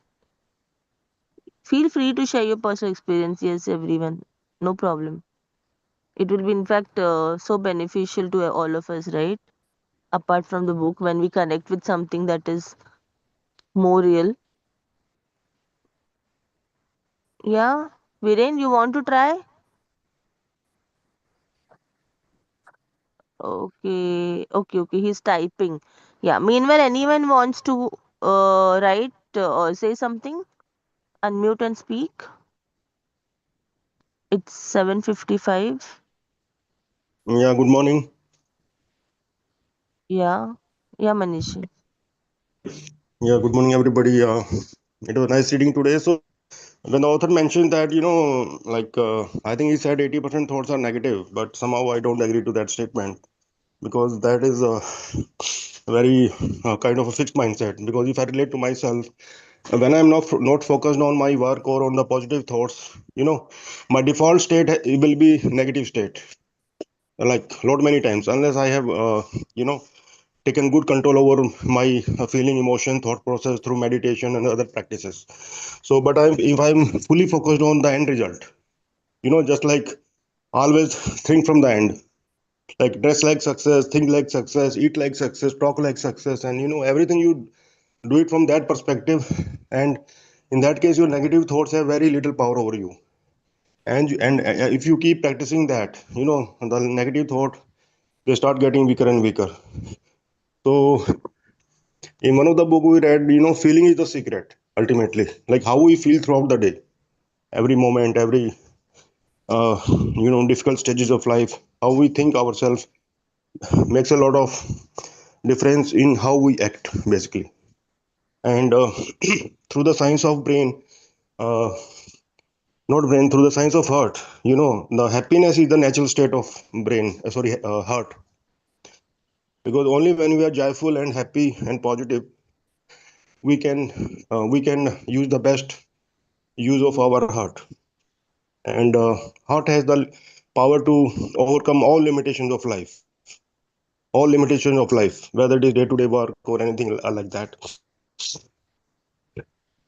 feel free to share your personal experience. Yes, everyone. No problem. It will be in fact so beneficial to all of us, right? Apart from the book, when we connect with something that is more real. Yeah, Viren, you want to try? Okay. He's typing. Yeah. Meanwhile, anyone wants to write or say something? Unmute and speak. It's 7:55. Yeah, good morning. Yeah. Yeah, Manishi. Yeah, good morning, everybody. It was nice reading today. So, when the author mentioned that, I think he said 80% thoughts are negative, but somehow I don't agree to that statement because that is a very kind of a fixed mindset. Because if I relate to myself, when I'm not focused on my work or on the positive thoughts, my default state will be negative state, like lot many times, unless I have, taken good control over my feeling, emotion, thought process through meditation and other practices. So but if I'm fully focused on the end result, just like always think from the end, like dress like success, think like success, eat like success, talk like success, and everything you do it from that perspective. And in that case your negative thoughts have very little power over you. And if you keep practicing that, the negative thought, they start getting weaker and weaker. So In one of the book we read, feeling is the secret ultimately, like how we feel throughout the day, every moment, every difficult stages of life, how we think ourselves makes a lot of difference in how we act basically. And through the science of brain, uh, not brain, through the science of heart, the happiness is the natural state of brain, heart. Because only when we are joyful and happy and positive, we can use the best use of our heart. And heart has the power to overcome all limitations of life, whether it is day-to-day work or anything like that.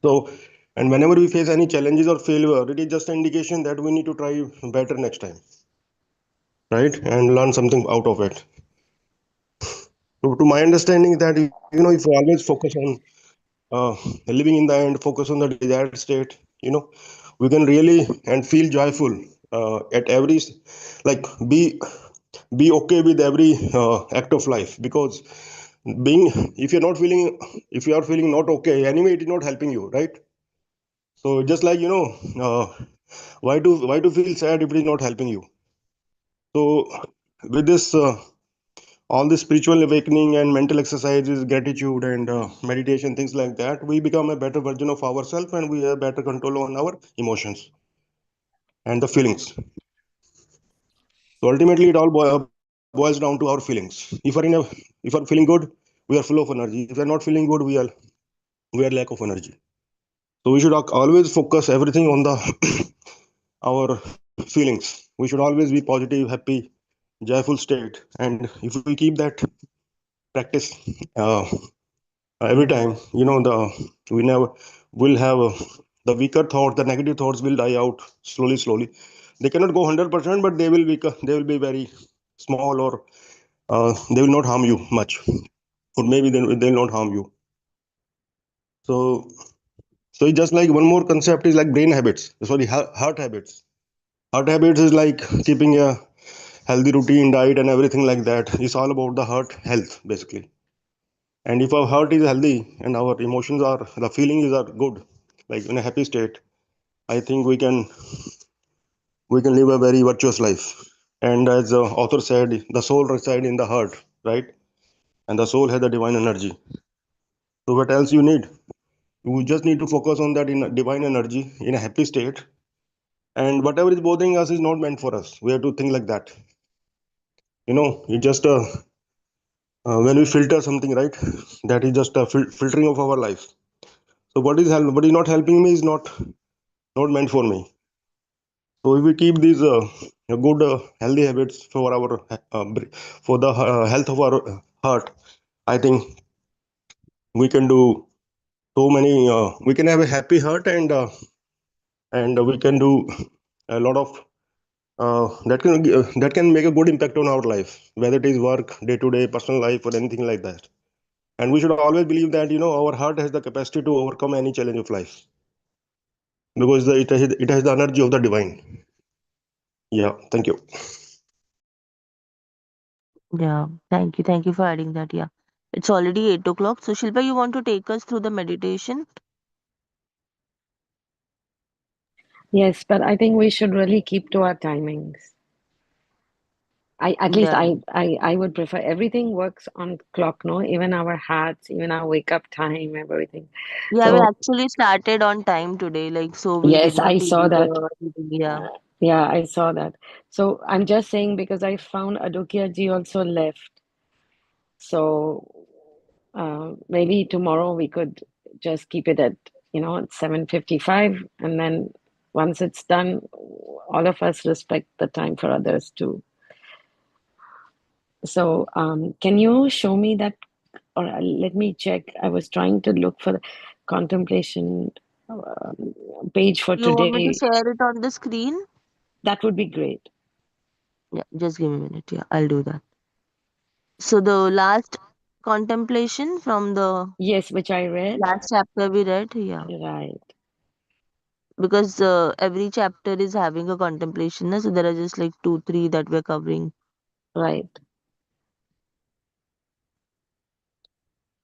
So, and whenever we face any challenges or failure, it is just an indication that we need to try better next time, right? And learn something out of it. To my understanding that, if we always focus on living in the end, focus on the desired state, we can really and feel joyful at every, like, be okay with every act of life. Because being, if you are feeling not okay, anyway, it is not helping you, right? So just like, why to feel sad if it is not helping you? So with this, all the spiritual awakening and mental exercises, gratitude and meditation, things like that, we become a better version of ourselves, and we have better control on our emotions and the feelings. So ultimately, it all boils down to our feelings. If we are feeling good, we are full of energy. If we are not feeling good, we are lack of energy. So we should always focus everything on the our feelings. We should always be positive, happy, joyful state. And if we keep that practice uh, every time, we never will have the weaker thoughts, the negative thoughts will die out slowly. They cannot go 100%, but they will be very small, or they will not harm you much, or maybe they will not harm you. So, it's just like one more concept is like brain habits. Sorry, heart habits. Heart habits is like keeping a healthy routine, diet, and everything like that. It's all about the heart health, basically. And if our heart is healthy and our emotions are, the feelings are good, like in a happy state, I think we can live a very virtuous life. And as the author said, the soul resides in the heart, right? And the soul has the divine energy. So what else you need? We just need to focus on that in divine energy in a happy state. And whatever is bothering us is not meant for us. We have to think like that. It just when we filter something, right? That is just a filtering of our life. So what is not helping me is not meant for me. So if we keep these good healthy habits for our for the health of our heart, I think we can do so many. We can have a happy heart, and we can do a lot of that can make a good impact on our life, whether it is work, day to day, personal life, or anything like that. And we should always believe that our heart has the capacity to overcome any challenge of life, because it has the energy of the divine. Yeah, thank you. Yeah, thank you for adding that. Yeah, it's already 8 o'clock. So Shilpa, you want to take us through the meditation? Yes, but I think we should really keep to our timings. At least Yeah, I would prefer everything works on clock, no? Even our hats, even our wake up time, everything. yeah, we So actually started on time today, like so we did yes, not I delay saw that. the meeting. Yeah. Yeah, I saw that. So I'm just saying because I found Adokia ji also left. So maybe tomorrow we could just keep it at 7:55, and then once it's done, all of us respect the time for others too. So can you show me that, or let me check? I was trying to look for the contemplation page for You want me to today. share it on the screen? That would be great. Yeah, just give me a minute. Yeah, I'll do that. So the last contemplation from the Yes, which I read. last chapter we read, yeah, Right. because every chapter is having a contemplation, so there are just like 2, 3 that we're covering. Right.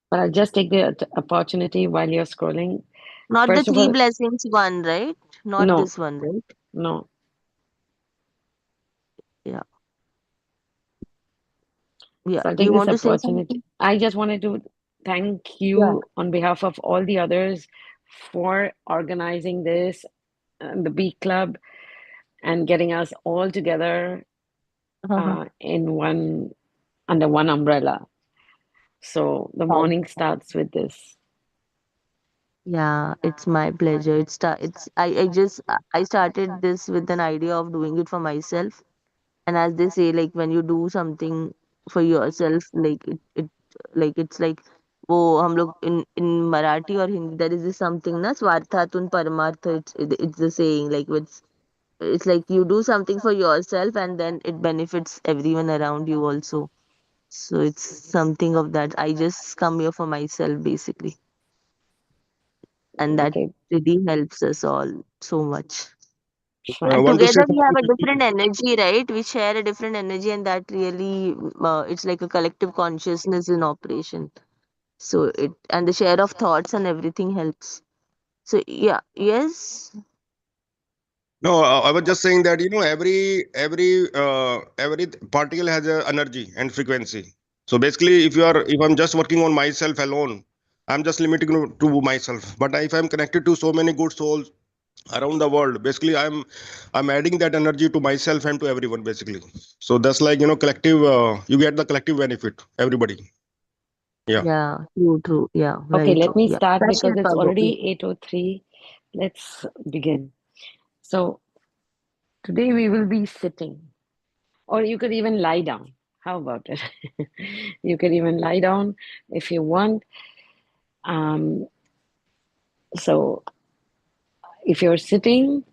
But I'll just take the opportunity while you're scrolling. Not the First of three all, blessings one, right? Not no, this one, right? no. Yeah. Yeah. So I'll Do take you this want to say opportunity. something? I just wanted to thank Yeah. you on behalf of all the others for organizing this, the Bee Club, and getting us all together Uh-huh. under one umbrella. So the Thank morning you. starts with this. Yeah, it's my pleasure. I started this with an idea of doing it for myself. And as they say, like when you do something for yourself, it's like वो हम लोग in Marathi or Hindi there is this something na swarthatun paramartha, it's the saying, like it's like you do something for yourself and then it benefits everyone around you also. So it's something of that. I just come here for myself basically, and that Okay, really helps us all so much. fine. And Want to say together we have a something? different energy, right? We share a different energy, and that really, it's like a collective consciousness in operation. So it and the share of thoughts and everything helps. So yeah, yes, No, I was just saying that every particle has a energy and frequency. So basically, if I'm just working on myself alone, I'm just limiting to myself. But if I'm connected to so many good souls around the world, basically I'm adding that energy to myself and to everyone basically. So that's like collective. You get the collective benefit. Everybody. Yeah. yeah, true, yeah, Okay, very let true, me yeah. start because Passionate it's about it. already 8:03. Let's begin. So today we will be sitting, or you could even lie down. How about it? You could even lie down if you want. Um, so if you're sitting,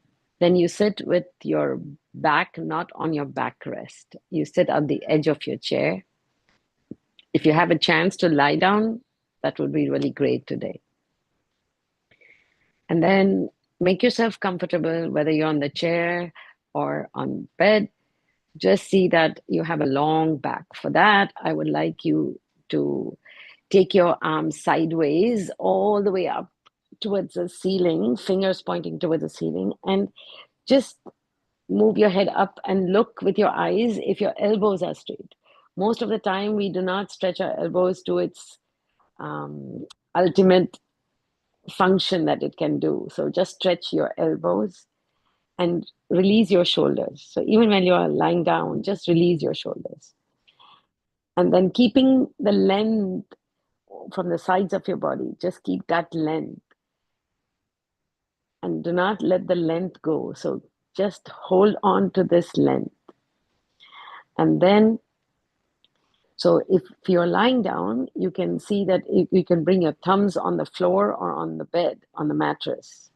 then you sit with your back not on your backrest. You sit on the edge of your chair. If you have a chance to lie down, that would be really great today. And then make yourself comfortable, whether you're on the chair or on bed. Just see that you have a long back. For that, I would like you to take your arms sideways all the way up towards the ceiling, fingers pointing towards the ceiling, and just move your head up and look with your eyes if your elbows are straight. Most of the time, we do not stretch our elbows to its ultimate function that it can do. So just stretch your elbows and release your shoulders. So even when you are lying down, just release your shoulders. And then keeping the length from the sides of your body, just keep that length and do not let the length go. So just hold on to this length. And then, so if you're lying down, you can see that you can bring your thumbs on the floor or on the bed, on the mattress.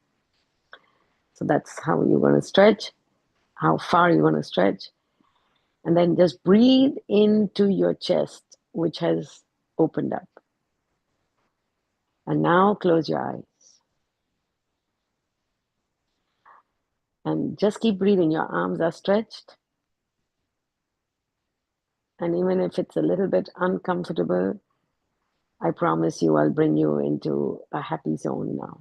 So that's how you're going to stretch, how far you want to stretch. And then just breathe into your chest, which has opened up. And now close your eyes. And just keep breathing. Your arms are stretched. And even if it's a little bit uncomfortable, I promise you I'll bring you into a happy zone now.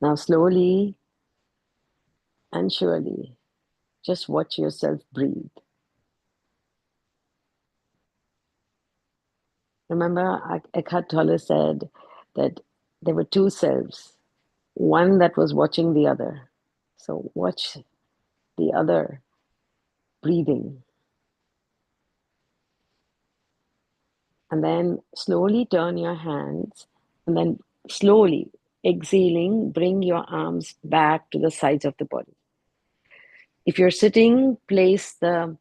Now, slowly and surely, just watch yourself breathe. Remember, Eckhart Tolle said that there were two selves, one that was watching the other. So watch the other breathing. And then slowly turn your hands, and then slowly exhaling, bring your arms back to the sides of the body. If you're sitting, place the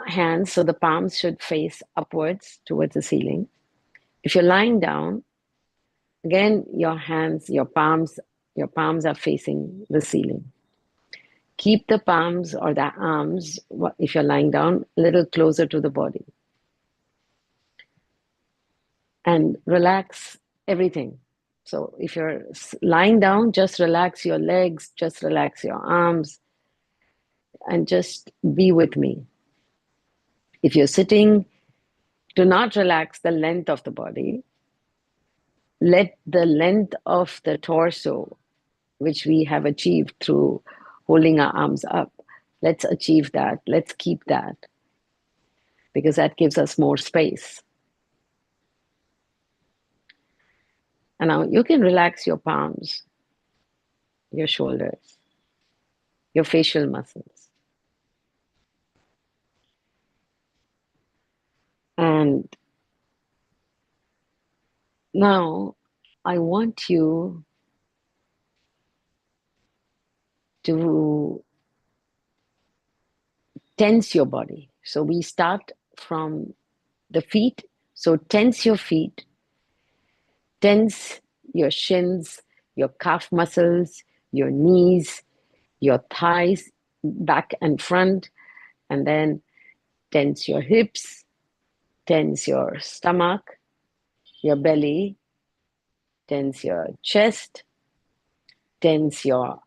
hands so the palms should face upwards towards the ceiling. If you're lying down, again, your hands, your palms are facing the ceiling. Keep the palms or the arms, if you're lying down, a little closer to the body. And relax everything. So if you're lying down, just relax your legs, just relax your arms, and just be with me. If you're sitting, do not relax the length of the body. Let the length of the torso, which we have achieved through holding our arms up, let's achieve that. Let's keep that, because that gives us more space. And now you can relax your palms, your shoulders, your facial muscles. And now I want you to tense your body. So we start from the feet. So tense your feet, tense your shins, your calf muscles, your knees, your thighs, back and front, and then tense your hips, tense your stomach, your belly, tense your chest, tense your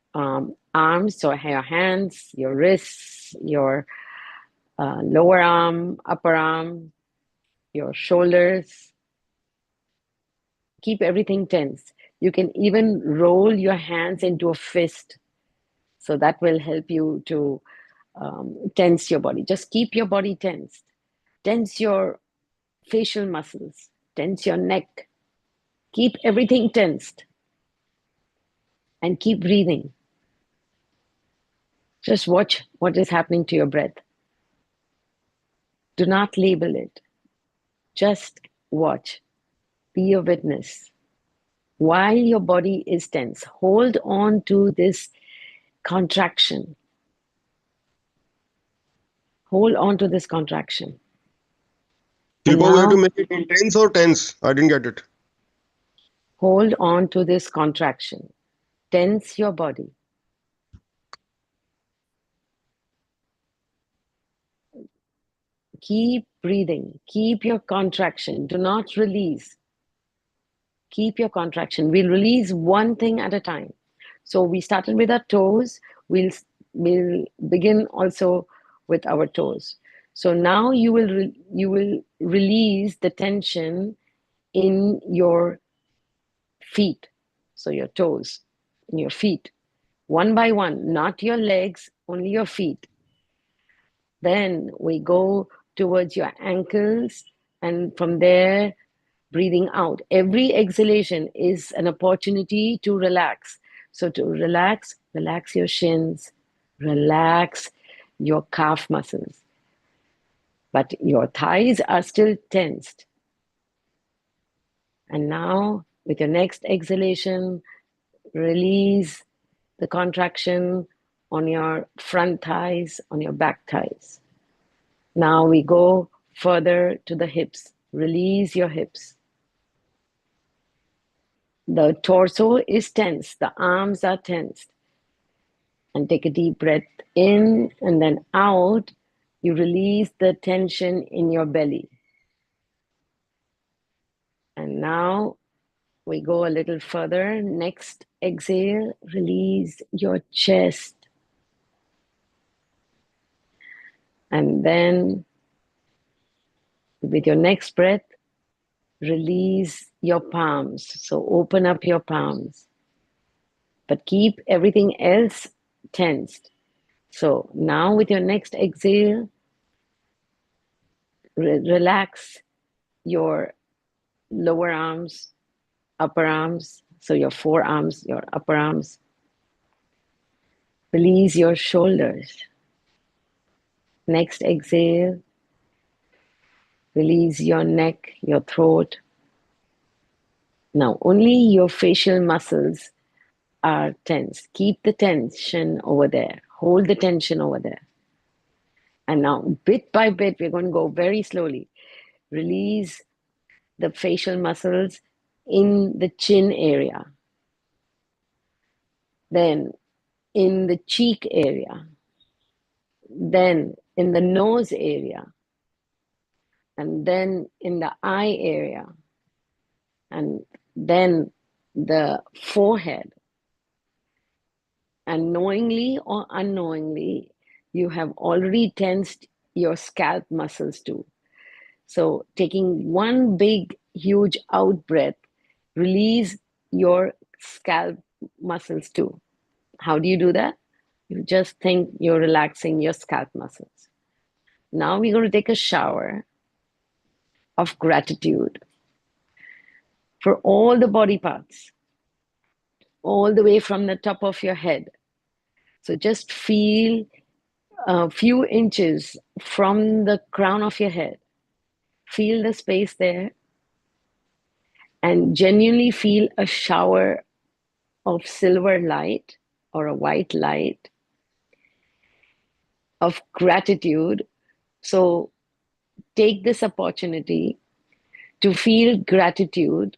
arms, so your hands, your wrists, your lower arm, upper arm, your shoulders. Keep everything tense. You can even roll your hands into a fist. So that will help you to tense your body. Just keep your body tensed. Tense your facial muscles. Tense your neck. Keep everything tensed. And keep breathing. Just watch what is happening to your breath. Do not label it. Just watch. Be a witness. While your body is tense, hold on to this contraction. Hold on to this contraction. And Shilpa, we have to now make it intense or tense? I didn't get it. hold on to this contraction. Tense your body. Keep breathing. Keep your contraction. Do not release. Keep your contraction. We'll release one thing at a time. So we started with our toes. We'll begin also with our toes. So now you will release the tension in your feet. So your toes, in your feet, one by one, not your legs, only your feet. Then we go towards your ankles, and from there, breathing out. Every exhalation is an opportunity to relax. So to relax, relax your shins, relax your calf muscles. But your thighs are still tensed. And now, with your next exhalation, release the contraction on your front thighs, on your back thighs. Now we go further to the hips. Release your hips. The torso is tense, the arms are tensed. And take a deep breath in and then out. You release the tension in your belly. And now we go a little further. Next exhale, release your chest. And then with your next breath, release your palms. So open up your palms. But keep everything else tensed. So now with your next exhale, relax your lower arms, upper arms, so your forearms, your upper arms. Release your shoulders. Next exhale, release your neck, your throat. Now only your facial muscles are tense. Keep the tension over there. Hold the tension over there. And now bit by bit, we're going to go very slowly. Release the facial muscles in the chin area. Then in the cheek area. Then in the nose area. And then in the eye area. And then the forehead. And knowingly or unknowingly, you have already tensed your scalp muscles too. So taking one big, huge out breath, release your scalp muscles too. How do you do that? You just think you're relaxing your scalp muscles. Now we're going to take a shower of gratitude for all the body parts, all the way from the top of your head. So just feel a few inches from the crown of your head. Feel the space there and genuinely feel a shower of silver light or a white light of gratitude. So take this opportunity to feel gratitude,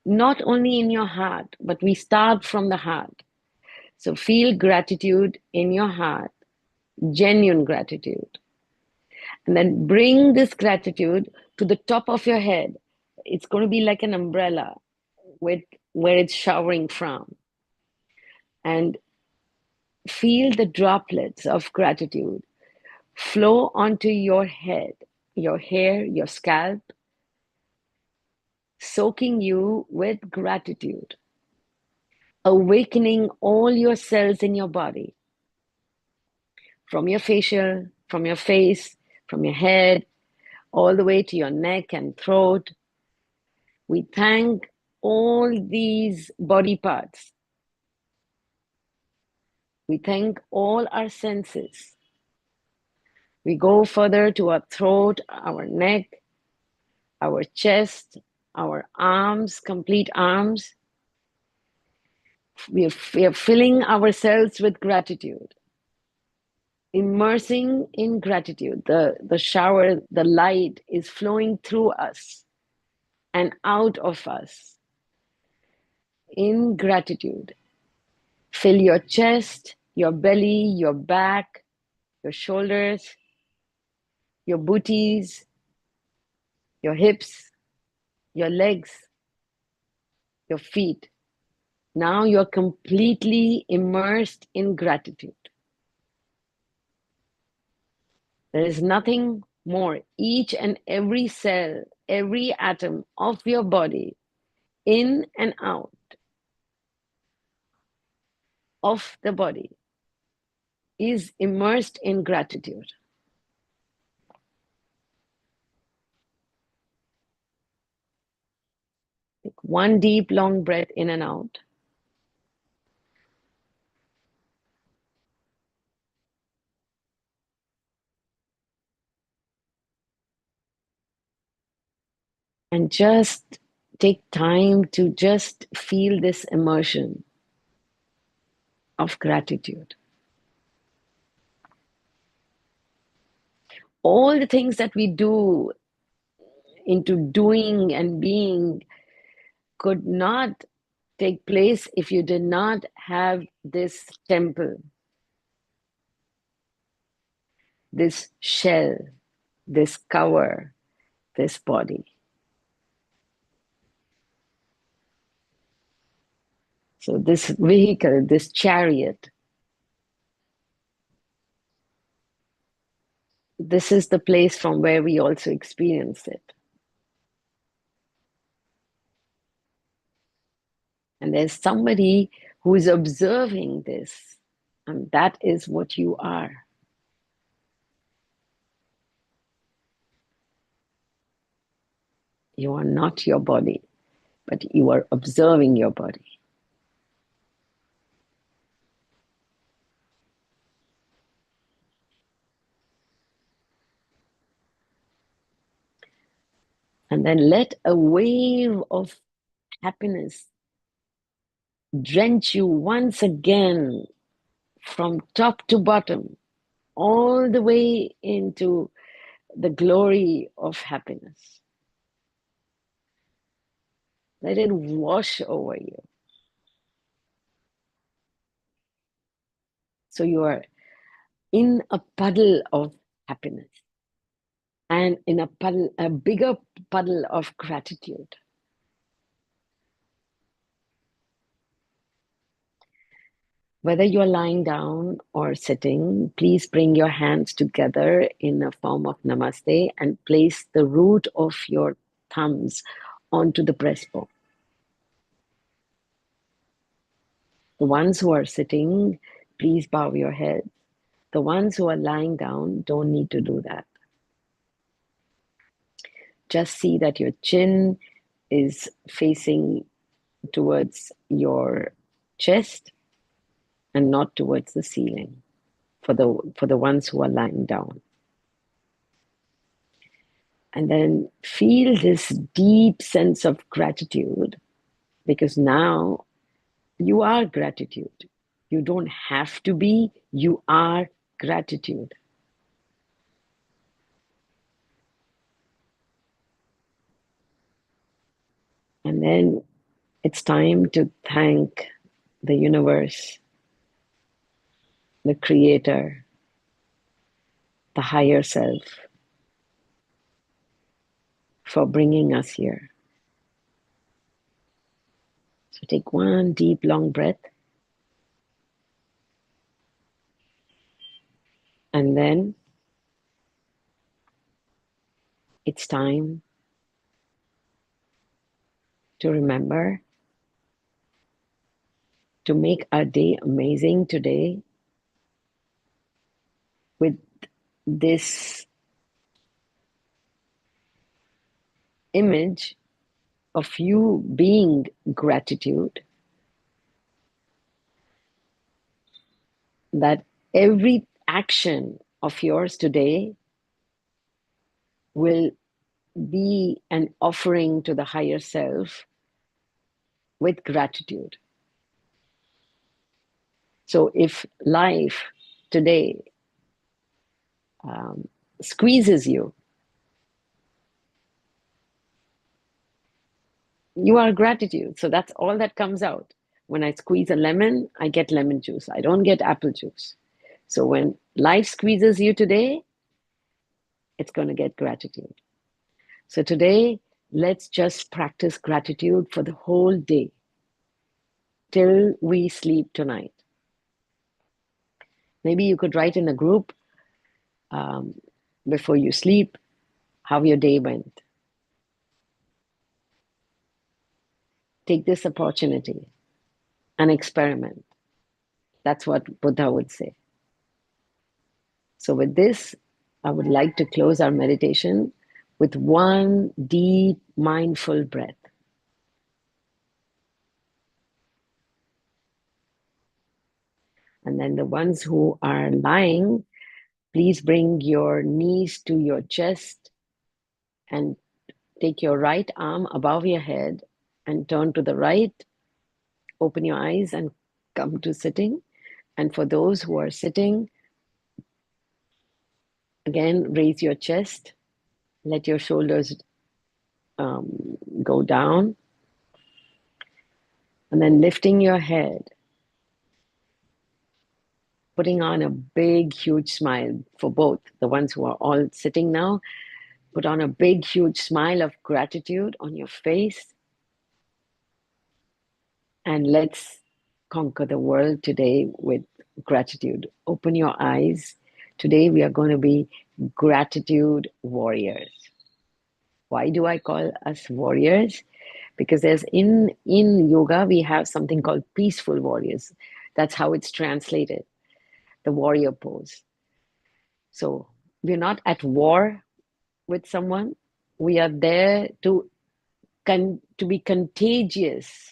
not only in your heart, but we start from the heart. So feel gratitude in your heart, genuine gratitude. And then bring this gratitude to the top of your head. It's going to be like an umbrella with where it's showering from. And feel the droplets of gratitude flow onto your head, your hair, your scalp, soaking you with gratitude, awakening all your cells in your body, from your facial, from your face, from your head, all the way to your neck and throat. We thank all these body parts. We thank all our senses. We go further to our throat, our neck, our chest, our arms, complete arms. We are filling ourselves with gratitude, immersing in gratitude. The shower, the light is flowing through us and out of us in gratitude. Fill your chest, your belly, your back, your shoulders, your booties, your hips, your legs, your feet. Now you're completely immersed in gratitude. There is nothing more. Each and every cell, every atom of your body, in and out of the body, is immersed in gratitude. Take one deep, long breath in and out. And just take time to just feel this immersion of gratitude. All the things that we do into doing and being could not take place if you did not have this temple, this shell, this cover, this body. So this vehicle, this chariot, this is the place from where we also experience it. And there's somebody who is observing this, and that is what you are. You are not your body, but you are observing your body. And then let a wave of happiness drench you once again from top to bottom, all the way into the glory of happiness. Let it wash over you. So you are in a puddle of happiness and in a puddle, a bigger puddle of gratitude. Whether you're lying down or sitting, please bring your hands together in a form of namaste and place the root of your thumbs onto the breastbone. The ones who are sitting, please bow your head. The ones who are lying down don't need to do that. Just see that your chin is facing towards your chest and not towards the ceiling for the ones who are lying down. And then feel this deep sense of gratitude, because now you are gratitude. You don't have to be, you are gratitude. And then it's time to thank the universe, the creator, the higher self for bringing us here. So take one deep, long breath. And then it's time to remember to make our day amazing today with this image of you being gratitude, that every action of yours today will be an offering to the higher self with gratitude. So if life today squeezes you, you are gratitude. So that's all that comes out. When I squeeze a lemon, I get lemon juice. I don't get apple juice. So when life squeezes you today, it's going to get gratitude. So today, let's just practice gratitude for the whole day till we sleep tonight. Maybe you could write in a group before you sleep how your day went. Take this opportunity and experiment. That's what Buddha would say. So with this, I would like to close our meditation with one deep, mindful breath. And then the ones who are lying, please bring your knees to your chest and take your right arm above your head and turn to the right. Open your eyes and come to sitting. And for those who are sitting, again, raise your chest. Let your shoulders go down. And then lifting your head, putting on a big, huge smile for both. The ones who are all sitting now, put on a big, huge smile of gratitude on your face. And let's conquer the world today with gratitude. Open your eyes. Today we are going to be gratitude warriors. Why do I call us warriors? Because there's in yoga, we have something called peaceful warriors. That's how it's translated, the warrior pose. So we're not at war with someone. We are there to be contagious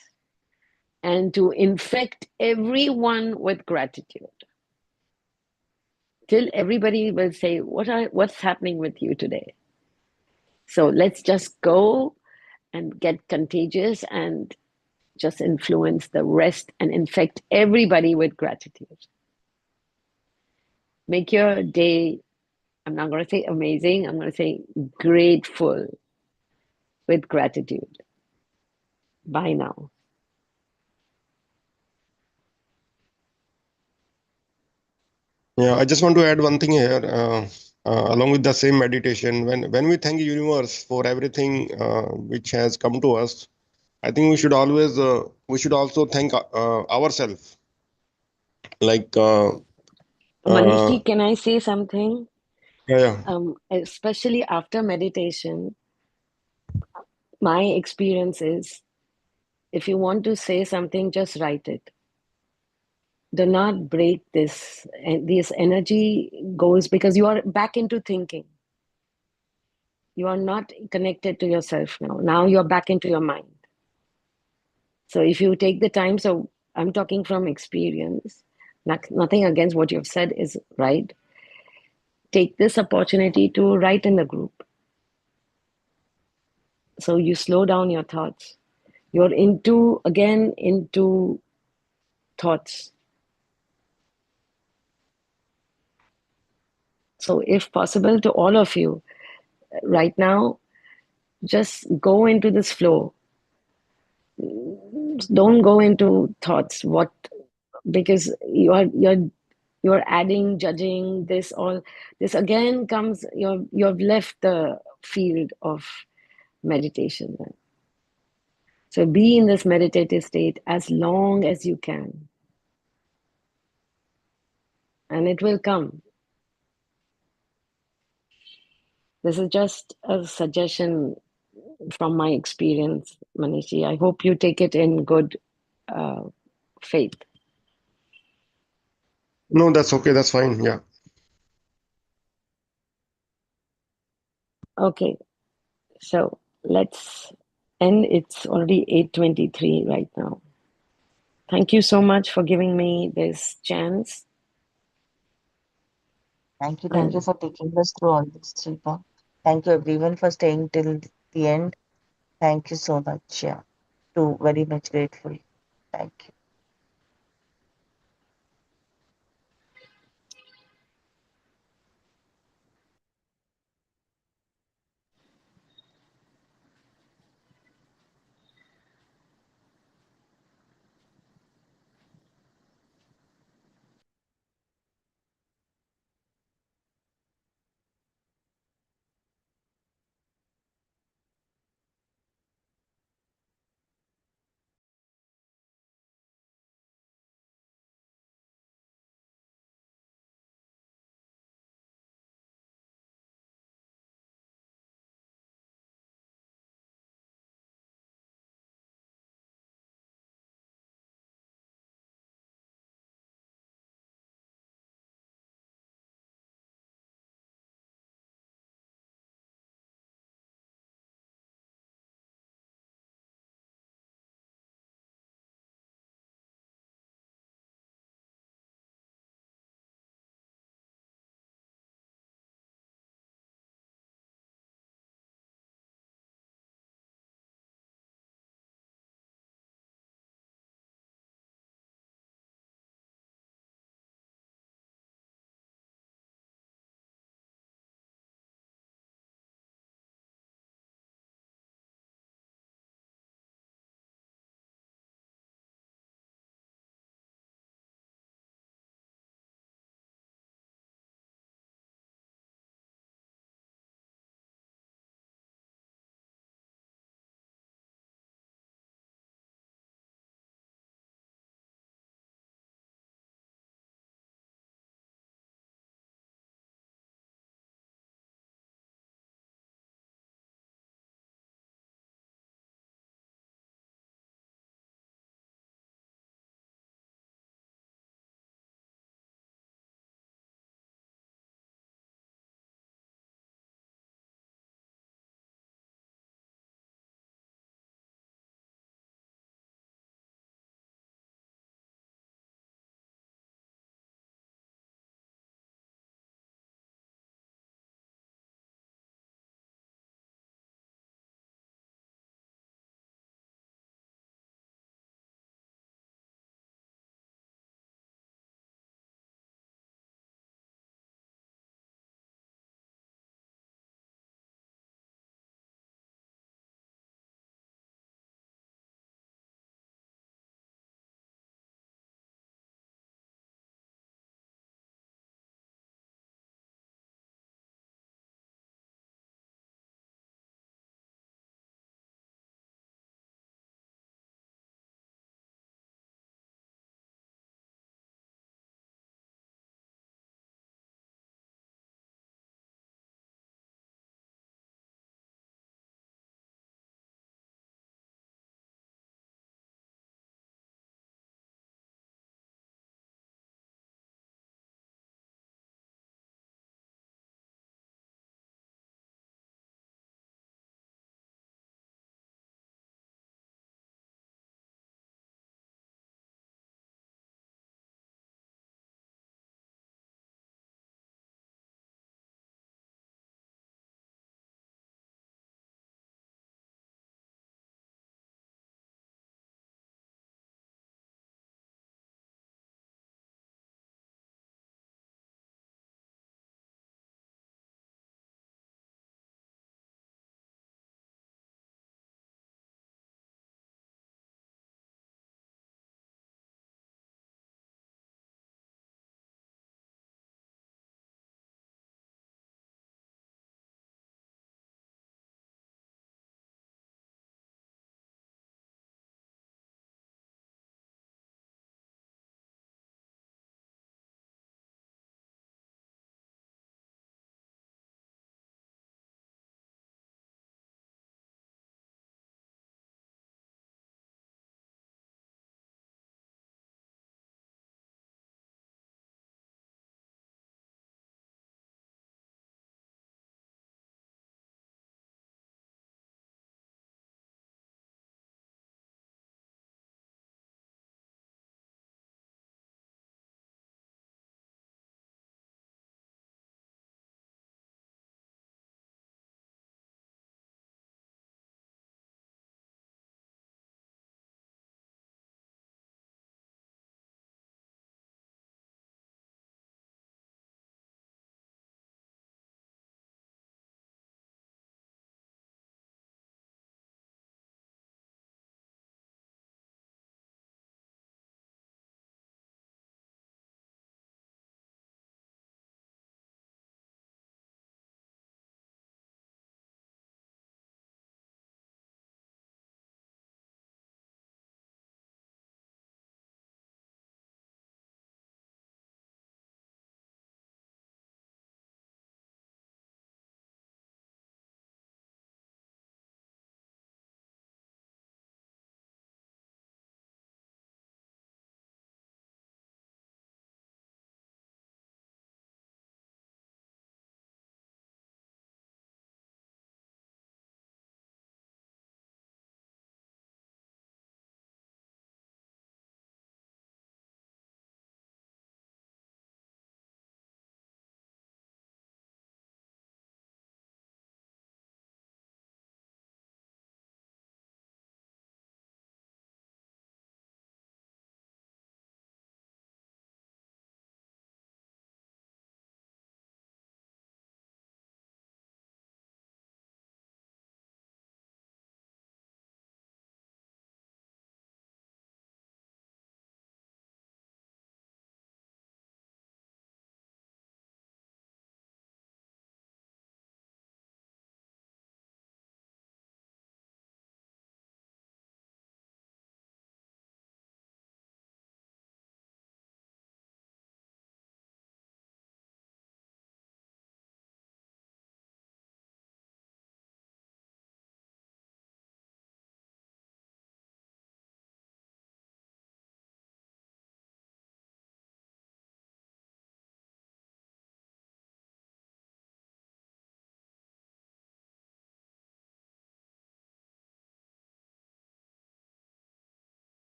and to infect everyone with gratitude. Till everybody will say, what's happening with you today? So let's just go and get contagious and just influence the rest and infect everybody with gratitude. Make your day, I'm not going to say amazing, I'm going to say grateful with gratitude. Bye now. Yeah, I just want to add one thing here. Along with the same meditation, when we thank universe for everything which has come to us, I think we should also thank ourselves Like, Manishi, can I say something? yeah. Especially after meditation, my experience is if you want to say something, just write it. Do not break this. And this energy goes because you are back into thinking. You are not connected to yourself now. Now you're back into your mind. So if you take the time, so I'm talking from experience, nothing against what you've said is right. Take this opportunity to write in the group. So you slow down your thoughts. You're into thoughts. So if possible to all of you, right now, just go into this flow. Don't go into thoughts. Because you're adding, judging, this all this again comes, you've left the field of meditation. So be in this meditative state as long as you can, and it will come. This is just a suggestion from my experience, Manishi. I hope you take it in good faith. No, that's okay. That's fine. Yeah. Okay, so let's end. It's already 8:23 right now. Thank you so much for giving me this chance. Thank you And for taking us through all this, Shilpa. Thank you everyone for staying till the end. Thank you so much. Yeah, too very much grateful. Thank you.